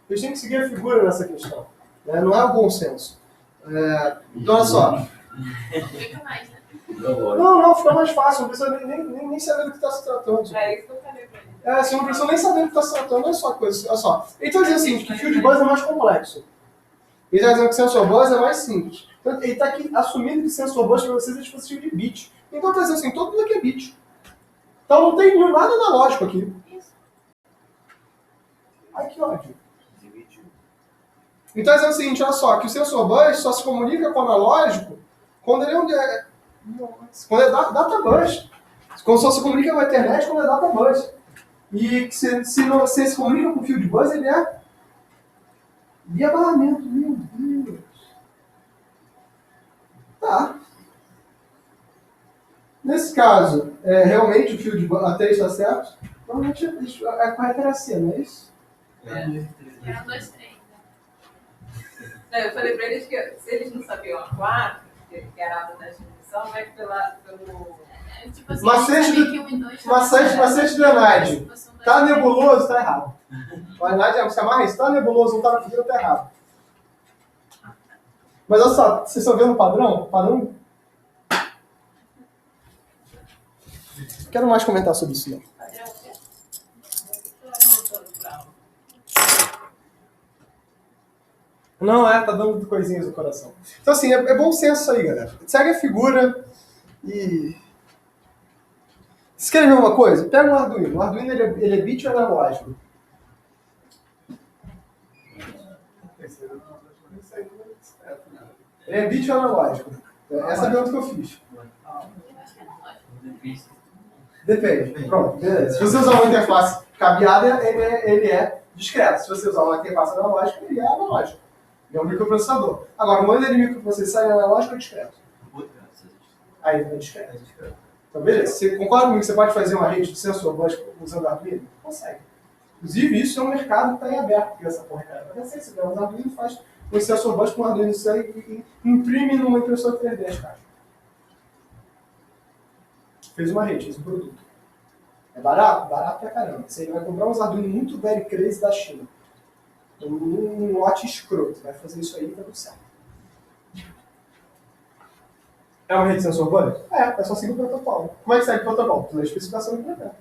Vocês têm que seguir a figura nessa questão. Né? Não é o bom senso. Então, olha só. Fica mais, né? Não, fica mais fácil. Não precisa nem saber do que está se tratando. É isso que eu falei pra ele. Você não precisa nem saber do que está se tratando. Olha só a coisa. Olha só. Ele está dizendo assim, que Field Buzz é mais complexo. Ele está dizendo que Sensor Buzz é mais simples. Então, ele está aqui assumindo que Sensor Buzz para vocês é dispositivo de bit. Então, está dizendo assim, todo mundo aqui é bit. Então, não tem nada analógico aqui. Ai, que ódio. Então, é dizendo o seguinte, olha só, que o Sensor Bus só se comunica com o analógico quando ele quando é data bus. Quando só se comunica com a internet quando é data bus. E que se se comunica com o Field Bus, ele é via barramento. Meu Deus. Tá. Nesse caso, realmente o Field Bus, até está certo. Normalmente a correta era C, não é isso? Era 2, 3. Eu falei pra eles que se eles não sabiam a 4, que era a ata da instituição, vai pelo... Tipo assim, Macete de drenagem. Tá nebuloso, tá errado. O drenagem você amarra isso. Tá nebuloso, não tá na figura, tá errado. Mas olha só, vocês estão vendo o padrão? O padrão... Não quero mais comentar sobre isso, não. Não, tá dando coisinhas no coração. Então, assim, é bom senso isso aí, galera. Segue a figura e... Vocês querem ver uma coisa? Pega um Arduino. O Arduino, ele é bit ou analógico? Ele é bit ou analógico? Essa é a pergunta que eu fiz. Depende. Pronto, beleza. Se você usar uma interface cabeada, ele é discreto. Se você usar uma interface analógica, ele é analógico. Ele é um microprocessador. Agora, o modelo de microprocessador analógico é discreto. Aí ele é discreto. Então, beleza. Você concorda comigo que você pode fazer uma rede de sensor bus usando Arduino? Consegue. Inclusive, isso é um mercado que está em aberto, porque essa porra é cara. Você pega um Arduino e faz um sensor bus com Arduino e imprime numa impressora 3D as caixas. Fez uma rede, fez um produto. É barato? Barato pra caramba. Você vai comprar uns Arduino muito very crazy da China. Um lote escroto. Vai fazer isso aí e tá tudo certo. É uma rede sensor bus? É só seguir o protocolo. Como é que segue o protocolo? Tudo é especificação do projeto.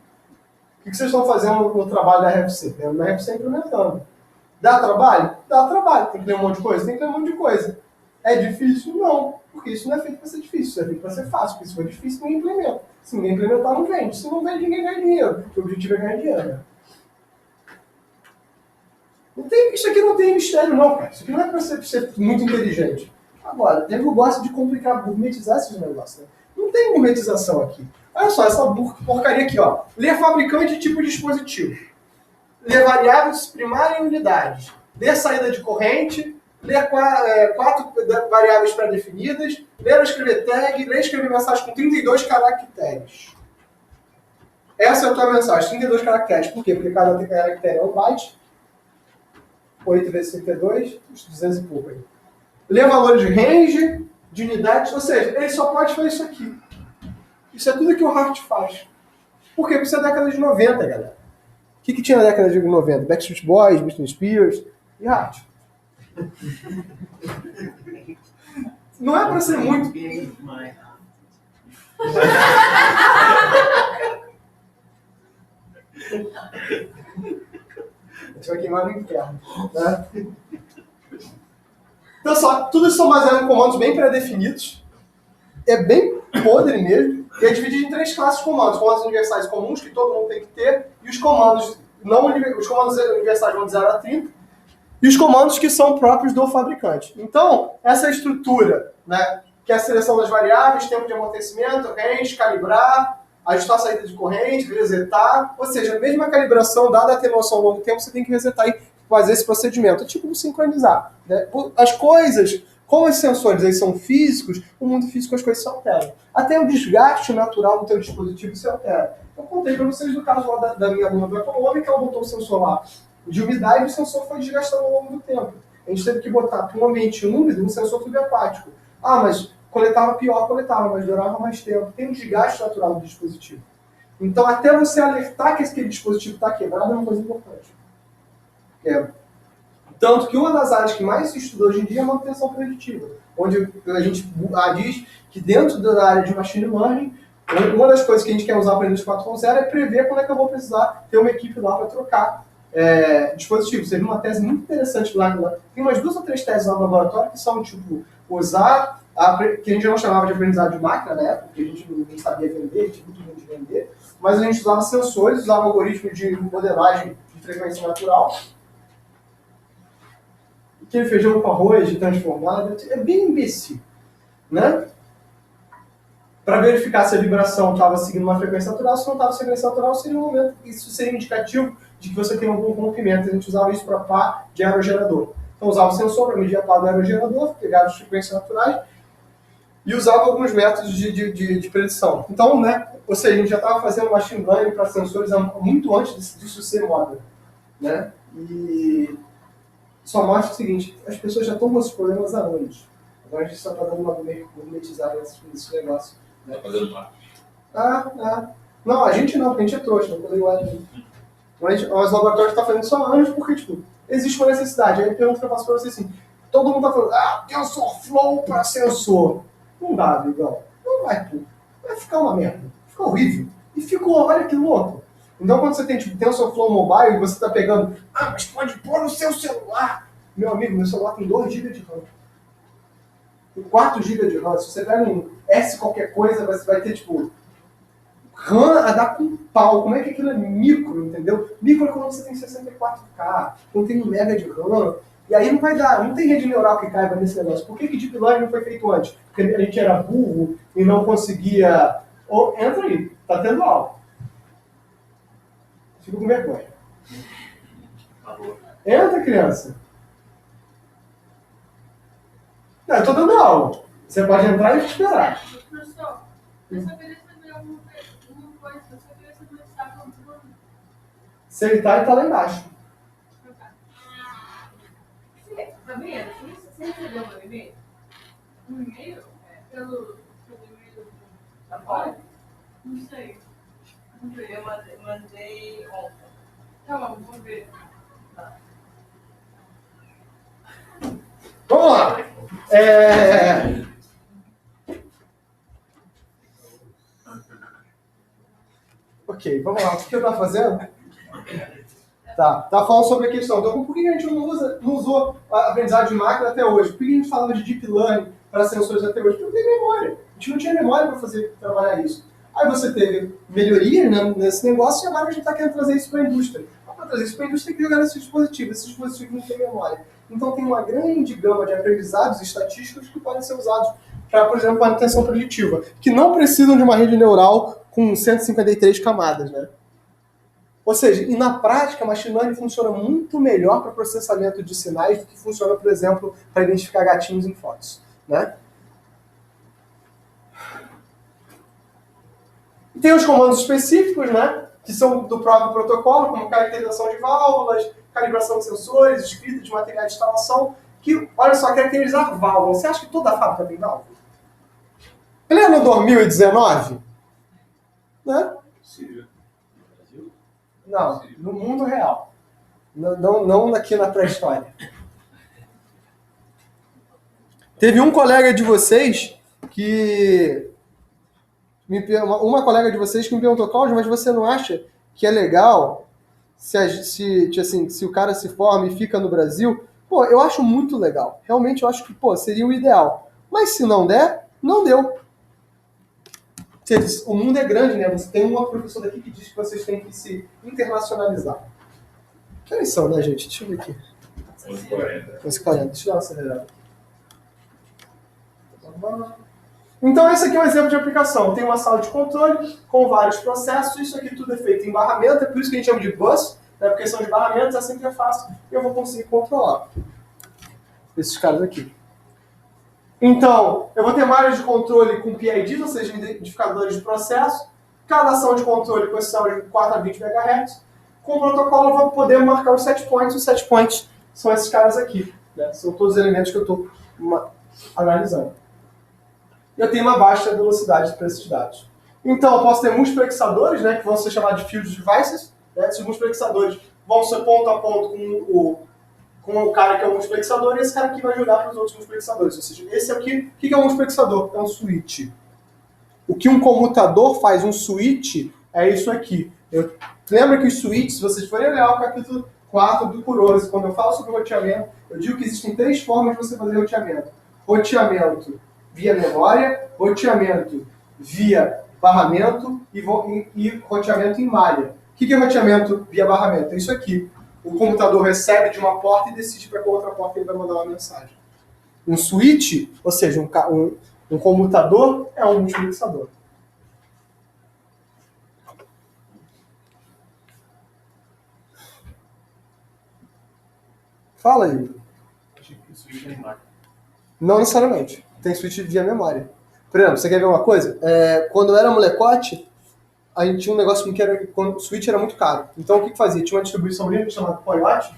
O que vocês estão fazendo no trabalho da RFC? Na RFC implementando. Dá trabalho? Dá trabalho. Tem que ler um monte de coisa? Tem que ler um monte de coisa. É difícil? Não. Porque isso não é feito para ser difícil, isso é feito para ser fácil. Porque se for difícil, ninguém implementa. Se ninguém implementar, não vende. Se não vende, ninguém ganha dinheiro. Porque o objetivo é ganhar dinheiro. Né? Isso aqui não tem mistério, não, cara. Isso aqui não é para ser muito inteligente. Agora, o nego gosta de complicar, gourmetizar esses negócios, né? Não tem gourmetização aqui. Olha só, essa porcaria aqui, ó. Lê fabricante e tipo de dispositivo. Lê variáveis primárias e unidades. Lê saída de corrente. Lê 4 variáveis pré-definidas. Lê escrever tag. Lê escrever mensagem com 32 caracteres. Essa é a tua mensagem, 32 caracteres. Por quê? Porque cada caractere é um byte. 8 vezes 32, 200 e pouco aí. Lê valores de range, de unidades, ou seja, ele só pode fazer isso aqui. Isso é tudo que o Hart faz. Por quê? Porque isso é a década de 90, galera. O que tinha na década de 90? Backstreet Boys, Britney Spears e Hart. Não é pra ser muito... A gente vai queimar no inferno, né? Então, só, tudo isso são baseados em comandos bem pré-definidos. É bem podre mesmo. E é dividido em 3 classes de comandos. Comandos universais comuns, que todo mundo tem que ter. E os comandos os comandos universais vão de 0 a 30. E os comandos que são próprios do fabricante. Então, essa estrutura, né, que é a seleção das variáveis, tempo de amortecimento, range, calibrar, ajustar a saída de corrente, resetar. Ou seja, a mesma calibração, dada a atenuação ao longo do tempo, você tem que resetar e fazer esse procedimento. É tipo sincronizar. Né? As coisas, como os sensores aí são físicos, o mundo físico as coisas se alteram. Até o desgaste natural do teu dispositivo se altera. Eu contei para vocês do caso lá da minha aluna do econômica, ela botou o sensor lá de umidade e o sensor foi desgastando ao longo do tempo. A gente teve que botar para um ambiente úmido um sensor subaquático. Ah, mas coletava pior, mas durava mais tempo. Tem um desgaste natural do dispositivo. Então, até você alertar que aquele dispositivo está quebrado é uma coisa importante. Tanto que uma das áreas que mais se estuda hoje em dia é a manutenção preditiva, onde a gente diz que dentro da área de machine learning, uma das coisas que a gente quer usar para a indústria 4.0 é prever quando é que eu vou precisar ter uma equipe lá para trocar dispositivos. Teve uma tese muito interessante lá. Tem umas 2 ou 3 teses lá no laboratório que são, tipo, usar, que a gente não chamava de aprendizado de máquina na época, porque a gente não sabia vender, a gente muito de vender, mas a gente usava sensores, usava algoritmos de modelagem de frequência natural, aquele feijão com arroz de transformado, é bem imbecil, né? Para verificar se a vibração estava seguindo uma frequência natural, se não estava seguindo frequência natural, seria um momento, isso seria indicativo de que você tem algum rompimento. A gente usava isso para pá de aerogerador. Então usava o sensor para medir a pá do aerogerador, pegava as frequências naturais e usava alguns métodos de predição. Então, né, ou seja, a gente já estava fazendo machine learning para sensores muito antes disso ser moda, né? E só mostra o seguinte, as pessoas já estão com esses problemas há anos. Agora a gente só está dando uma gourmetizada nesse negócio. Né? Tá fazendo mal. Não, a gente não, porque a gente é trouxa, não pode igual a gente. Mas os laboratórios estão fazendo só anos porque, tipo, existe uma necessidade. Aí a pergunta que eu faço para você assim, todo mundo está falando, TensorFlow para sensor. Não dá, amigão. Não vai, pô. Vai ficar uma merda. Fica horrível. E ficou, olha que louco. Então quando você tem, tipo, TensorFlow Mobile e você está pegando, mas pode pôr no seu celular. Meu amigo, meu celular tem 2 GB de RAM. Tem 4 GB de RAM. Se você pega um S qualquer coisa, você vai ter, tipo, RAM a dar com pau. Como é que aquilo é micro, entendeu? Micro é quando você tem 64K, quando tem 1 MB de RAM. E aí não vai dar, não tem rede neural que caiba nesse negócio. Por que Deep Learning não foi feito antes? Porque a gente era burro e não conseguia... entra aí, tá tendo aula. Fico com vergonha. Entra, criança. Não, eu tô dando aula. Você pode entrar e esperar. Professor, eu só queria saber alguma coisa. Eu só queria saber se está acontecendo. Se ele tá lá embaixo. Gabriela, você recebeu meu e-mail? Um e-mail? Pelo e-mail da Poli? Não sei. Vamos ver, eu mandei ontem. Tá bom, vamos ver. Tá. Vamos lá. Ok, vamos lá. O que eu estava fazendo? Tá falando sobre a questão. Então, por que a gente não usou a aprendizagem de máquina até hoje? Por que a gente falava de Deep Learning para sensores até hoje? Porque não tem memória. A gente não tinha memória para trabalhar isso. Aí você teve melhorias, né, nesse negócio e agora a gente está querendo trazer isso para a indústria. Para trazer isso para a indústria, tem que jogar nesse dispositivo. Esse dispositivo não tem memória. Então tem uma grande gama de aprendizados estatísticos que podem ser usados para, por exemplo, manutenção preditiva, que não precisam de uma rede neural com 153 camadas, né? Ou seja, e na prática, a machine learning funciona muito melhor para processamento de sinais do que funciona, por exemplo, para identificar gatinhos em fotos, né? E tem os comandos específicos, né? Que são do próprio protocolo, como caracterização de válvulas, calibração de sensores, escrita de materiais de instalação, que, olha só, caracterizar válvula. Você acha que toda fábrica tem válvula? Pleno 2019? Né? Possível. Não, no mundo real. Não aqui na pré-história. Teve um colega de vocês que... Uma colega de vocês que me perguntou, Cláudio, mas você não acha que é legal se o cara se forma e fica no Brasil? Pô, eu acho muito legal. Realmente eu acho que, seria o ideal. Mas se não der, não deu. O mundo é grande, né? Você tem uma professora daqui que diz que vocês têm que se internacionalizar. Que horas são, né, gente? Deixa eu ver aqui. 11h40. 11h40. Deixa eu dar uma acelerada. Então, esse aqui é um exemplo de aplicação. Tem uma sala de controle com vários processos. Isso aqui tudo é feito em barramento. É por isso que a gente chama de bus, né? Porque são de barramentos, assim que é fácil. E eu vou conseguir controlar esses caras aqui. Então, eu vou ter malhas de controle com PIDs, ou seja, identificadores de processo. Cada ação de controle com esse sinal de 4 a 20 MHz. Com o protocolo, eu vou poder marcar os set points. Os set points são esses caras aqui, né? São todos os elementos que eu estou analisando. Eu tenho uma baixa velocidade para esses dados. Então, eu posso ter multiplexadores, né, que vão ser chamados de field devices. Né? Esses multiplexadores vão ser ponto a ponto com o cara que é o multiplexador, e esse cara aqui vai jogar para os outros multiplexadores. Ou seja, esse aqui, o que é um multiplexador? É um switch. O que um comutador faz, um switch, é isso aqui. Lembra que os switches, se vocês forem olhar o capítulo 4 do Kurosu, quando eu falo sobre roteamento, eu digo que existem 3 formas de você fazer roteamento. Roteamento via memória, roteamento via barramento e roteamento em malha. O que é roteamento via barramento? É isso aqui. O computador recebe de uma porta e decide para qual outra porta ele vai mandar uma mensagem. Um switch, ou seja, um comutador, é um multiplexador. Fala aí. Não necessariamente. Tem switch via memória. Por exemplo, você quer ver uma coisa? Quando eu era molecote, a gente tinha um negócio que era... Quando o switch era muito caro. Então, o que fazia? Tinha uma distribuição Linux chamada Poiot,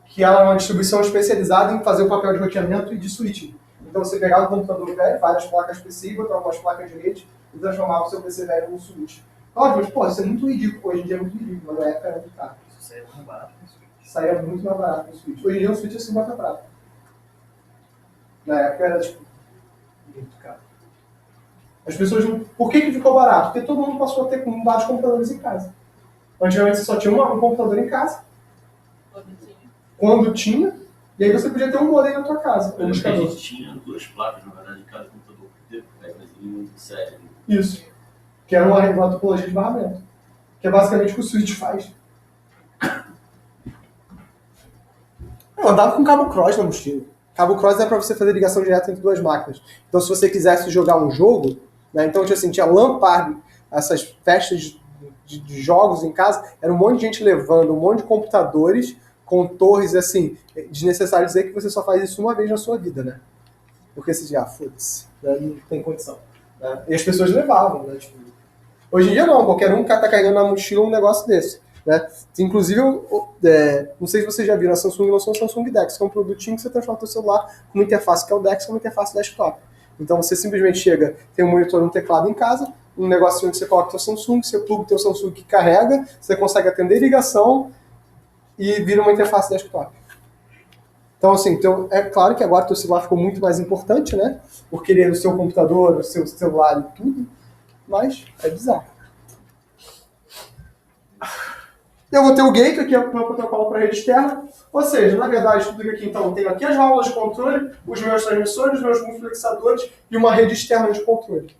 que ela é uma distribuição especializada em fazer o papel de roteamento e de switching. Então, você pegava um computador velho, várias placas PC, botava umas placas de rede e transformava o seu PC velho num switch. Óbvio, mas, isso é muito ridículo. Hoje em dia é muito ridículo, mas na época era muito caro. Isso saía muito barato no switch. Saía muito mais barato no switch. Hoje em dia, um switch é 50 prata. Na época era, muito caro. As pessoas não... Por que ficou barato? Porque todo mundo passou a ter vários computadores em casa. Antigamente você só tinha um computador em casa. Quando tinha. E aí você podia ter um modem na tua casa. A gente tinha 2 placas, na verdade, em cada computador. Muito sério. Isso. Que era uma topologia de barramento. Que é basicamente o que o switch faz. Eu andava com cabo cross na mochila. Cabo cross é para você fazer ligação direta entre 2 máquinas. Então, se você quisesse jogar um jogo, né, então tinha LAN party, essas festas de jogos em casa, era um monte de gente levando um monte de computadores com torres, assim, desnecessário dizer que você só faz isso uma vez na sua vida, né? Porque você diz, foda-se, né, não tem condição. Né? E as pessoas levavam, né? Hoje em dia não, qualquer um tá carregando na mochila um negócio desse. Né? Inclusive, não sei se vocês já viram, a Samsung lançou o Samsung DeX, que é um produtinho que você transforma o seu celular com uma interface que é o DeX, com uma interface desktop. Então você simplesmente chega, tem um monitor e um teclado em casa, um negocinho que você coloca o seu Samsung, você pluga o teu Samsung que carrega, você consegue atender ligação e vira uma interface desktop. Então, assim, é claro que agora o teu celular ficou muito mais importante, né? Porque ele é o seu computador, o seu celular e tudo, mas é bizarro. Eu vou ter o gateway, que é o meu protocolo para rede externa. Ou seja, na verdade, tudo aqui, então, eu tenho aqui as válvulas de controle, os meus transmissores, os meus multiplexadores e uma rede externa de controle.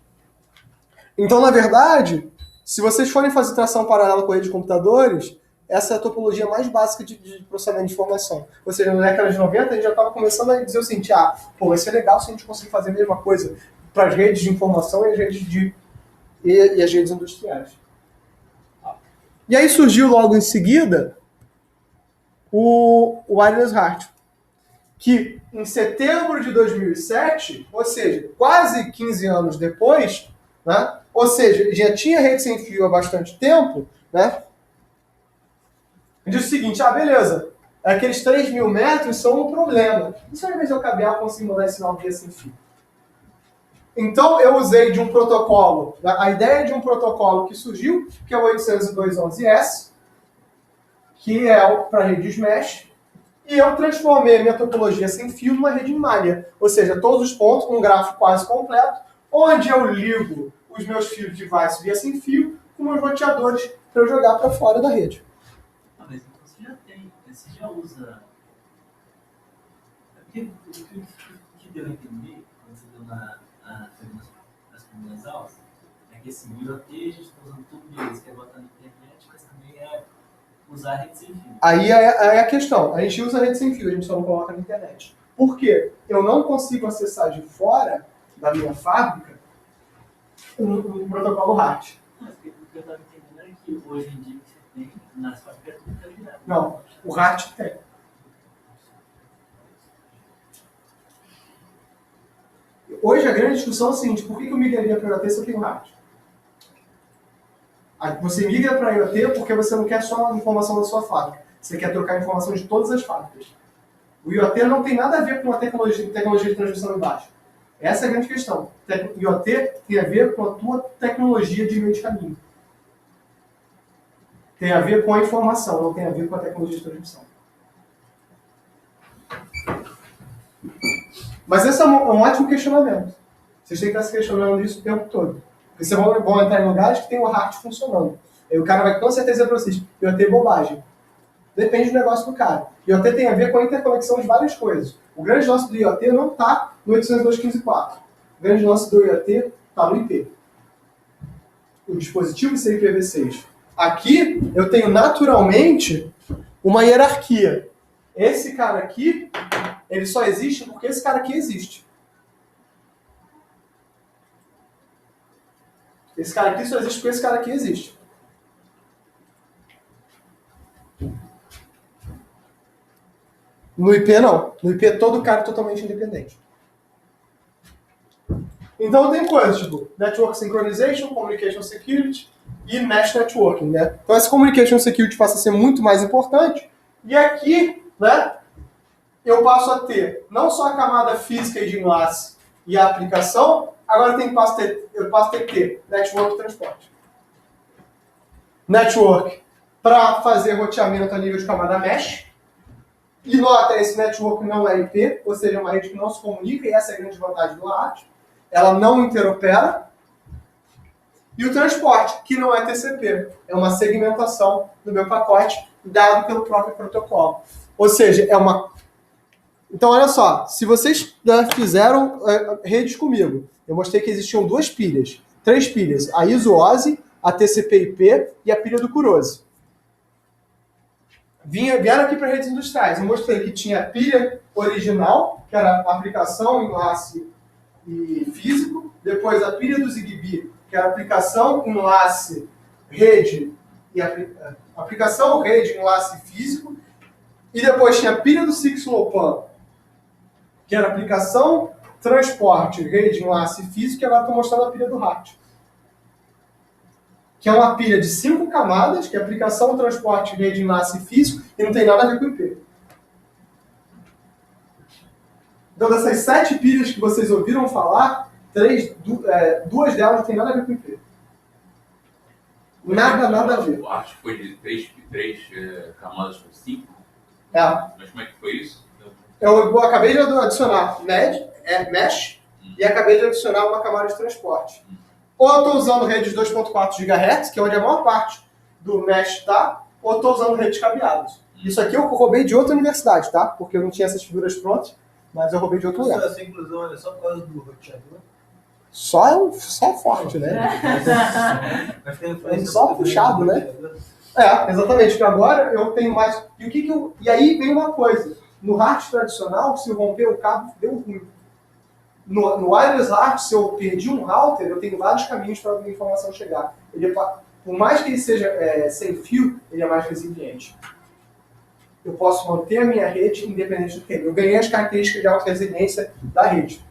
Então, na verdade, Se vocês forem fazer tração paralela com rede de computadores, essa é a topologia mais básica de processamento de informação. Ou seja, na década de 90, a gente já estava começando a dizer o seguinte, vai ser legal se a gente conseguir fazer a mesma coisa para as redes de informação e as redes industriais. E aí surgiu logo em seguida o Wireless HART, que em setembro de 2007, ou seja, quase 15 anos depois, né, ou seja, já tinha rede sem fio há bastante tempo, né, diz o seguinte, beleza, aqueles 3.000 metros são um problema. E se ao invés de eu cabear, eu consigo mandar sinal via sem fio? Então eu usei de um protocolo, a ideia de um protocolo que surgiu, que é o 802.11s, que é para redes mesh, e eu transformei a minha topologia sem fio numa rede em malha. Ou seja, todos os pontos, um grafo quase completo, onde eu ligo os meus fios de device via sem fio com meus roteadores para eu jogar para fora da rede. Mas então você já tem, você já usa. O que deu a entender, quando você deu nas primeiras aulas, é que esse IoT a gente está usando tudo isso, que é botar na internet, mas também é usar a rede sem fio. Aí é a questão. A gente usa a rede sem fio, a gente só não coloca na internet. Por quê? Eu não consigo acessar de fora da minha fábrica um protocolo HART. Mas o que eu estava entendendo é que hoje em dia você tem nas fábricas tudo tá ligado. Não, o HART tem. Hoje a grande discussão é a seguinte, por que eu migraria para IoT se eu tenho HART? Você migra para IoT porque você não quer só a informação da sua fábrica. Você quer trocar informação de todas as fábricas. O IoT não tem nada a ver com a tecnologia de transmissão embaixo. Essa é a grande questão. IoT tem a ver com a tua tecnologia de meio de caminho. Tem a ver com a informação, não tem a ver com a tecnologia de transmissão. Mas esse é um ótimo questionamento. Vocês têm que estar se questionando isso o tempo todo. Porque vocês vão entrar em lugares que tem o HART funcionando. Aí o cara vai com certeza dizer para vocês, IoT é bobagem. Depende do negócio do cara. IoT tem a ver com a interconexão de várias coisas. O grande lance do IoT não está no 802.15.4. O grande lance do IoT está no IP. O dispositivo IPv6. Aqui eu tenho naturalmente uma hierarquia. Esse cara aqui, ele só existe porque esse cara aqui existe. Esse cara aqui só existe porque esse cara aqui existe. No IP não. No IP todo cara é totalmente independente. Então tem coisas tipo Network Synchronization, Communication Security e Mesh Networking, né? Então essa Communication Security passa a ser muito mais importante. E aqui, né, eu passo a ter não só a camada física e de enlace e a aplicação, agora eu passo a ter que ter Network e transporte. Network para fazer roteamento a nível de camada Mesh. E nota, esse network não é IP, ou seja, é uma rede que não se comunica, e essa é a grande vantagem do HART. Ela não interopera. E o transporte, que não é TCP, é uma segmentação do meu pacote dado pelo próprio protocolo. Ou seja, é uma... Então, olha só, se vocês fizeram redes comigo, eu mostrei que existiam três pilhas, a ISO-OSI, a TCP/IP e a pilha do Kurose. Vieram aqui para redes industriais. Eu mostrei que tinha a pilha original, que era aplicação, enlace e físico. Depois a pilha do Zigbee, que era aplicação, enlace, rede e aplicação, rede, enlace físico. E depois tinha a pilha do 6LoWPAN, que era aplicação, transporte, rede, enlace físico. E agora estou mostrando a pilha do HART, que é uma pilha de 5 camadas, que é aplicação, transporte, rede, enlace físico, e não tem nada a ver com IP. Então, dessas 7 pilhas que vocês ouviram falar, 2 delas não tem nada a ver com IP. Nada a ver. Acho que foi de 3 camadas para 5. É. Mas como é que foi isso? Eu acabei de adicionar Mesh e acabei de adicionar uma camada de transporte. Ou eu estou usando redes 2.4 GHz, que é onde a maior parte do Mesh está, ou estou usando redes cabeadas. Isso aqui eu roubei de outra universidade, tá? Porque eu não tinha essas figuras prontas, mas eu roubei de outro lugar. Essa inclusão é só por causa do roteador? Só forte, né? Mas tem É só puxado, né? Exatamente. Porque agora eu tenho mais... E o que eu... E aí vem uma coisa. No HART tradicional, se eu romper o cabo, deu ruim. No wireless HART, se eu perdi um router, eu tenho vários caminhos para a informação chegar. Por mais que ele seja sem fio, ele é mais resiliente. Eu posso manter a minha rede independente do que. Eu ganhei as características de alta resiliência da rede.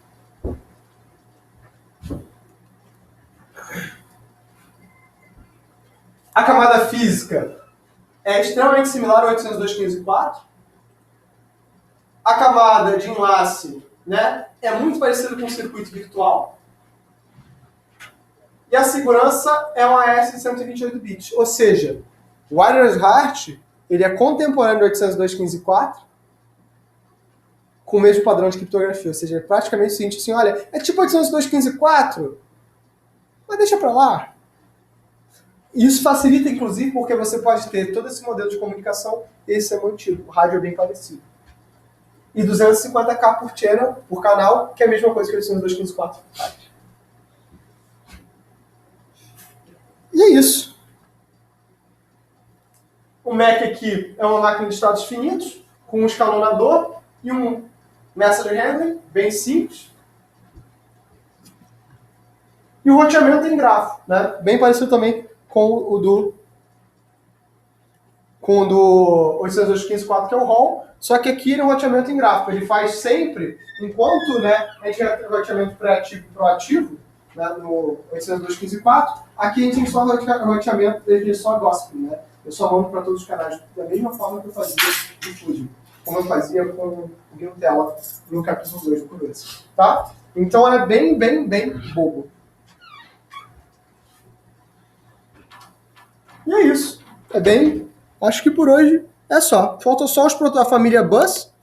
A camada física é extremamente similar ao 802.15.4. A camada de enlace, né, é muito parecida com o circuito virtual. E a segurança é um AES de 128 bits. Ou seja, o Wireless HART ele é contemporâneo do 802.15.4 com o mesmo padrão de criptografia. Ou seja, é praticamente o seguinte, assim, olha, é tipo 802.15.4, mas deixa pra lá. Isso facilita, inclusive, porque você pode ter todo esse modelo de comunicação e esse é mantido. O rádio é bem parecido. E 250k por channel, por canal, que é a mesma coisa que o 802.15.4 faz. E é isso. O Mac aqui é uma máquina de estados finitos, com um escalonador e um message handling, bem simples. E o roteamento em grafo, né? Bem parecido também com o do 802.15.4, que é o ROM, só que aqui ele é um roteamento em gráfico. Ele faz sempre, enquanto, né, a gente tem roteamento pré-ativo e proativo, né, no 802.15.4, aqui a gente tem só roteamento de só gospel, né? Eu só mando para todos os canais da mesma forma que eu fazia no Fuji, como eu fazia com o GnuTela no capítulo 2 do Curioso, tá? Então é bem bobo. E é isso. Acho que por hoje é só. Falta só a família Bus,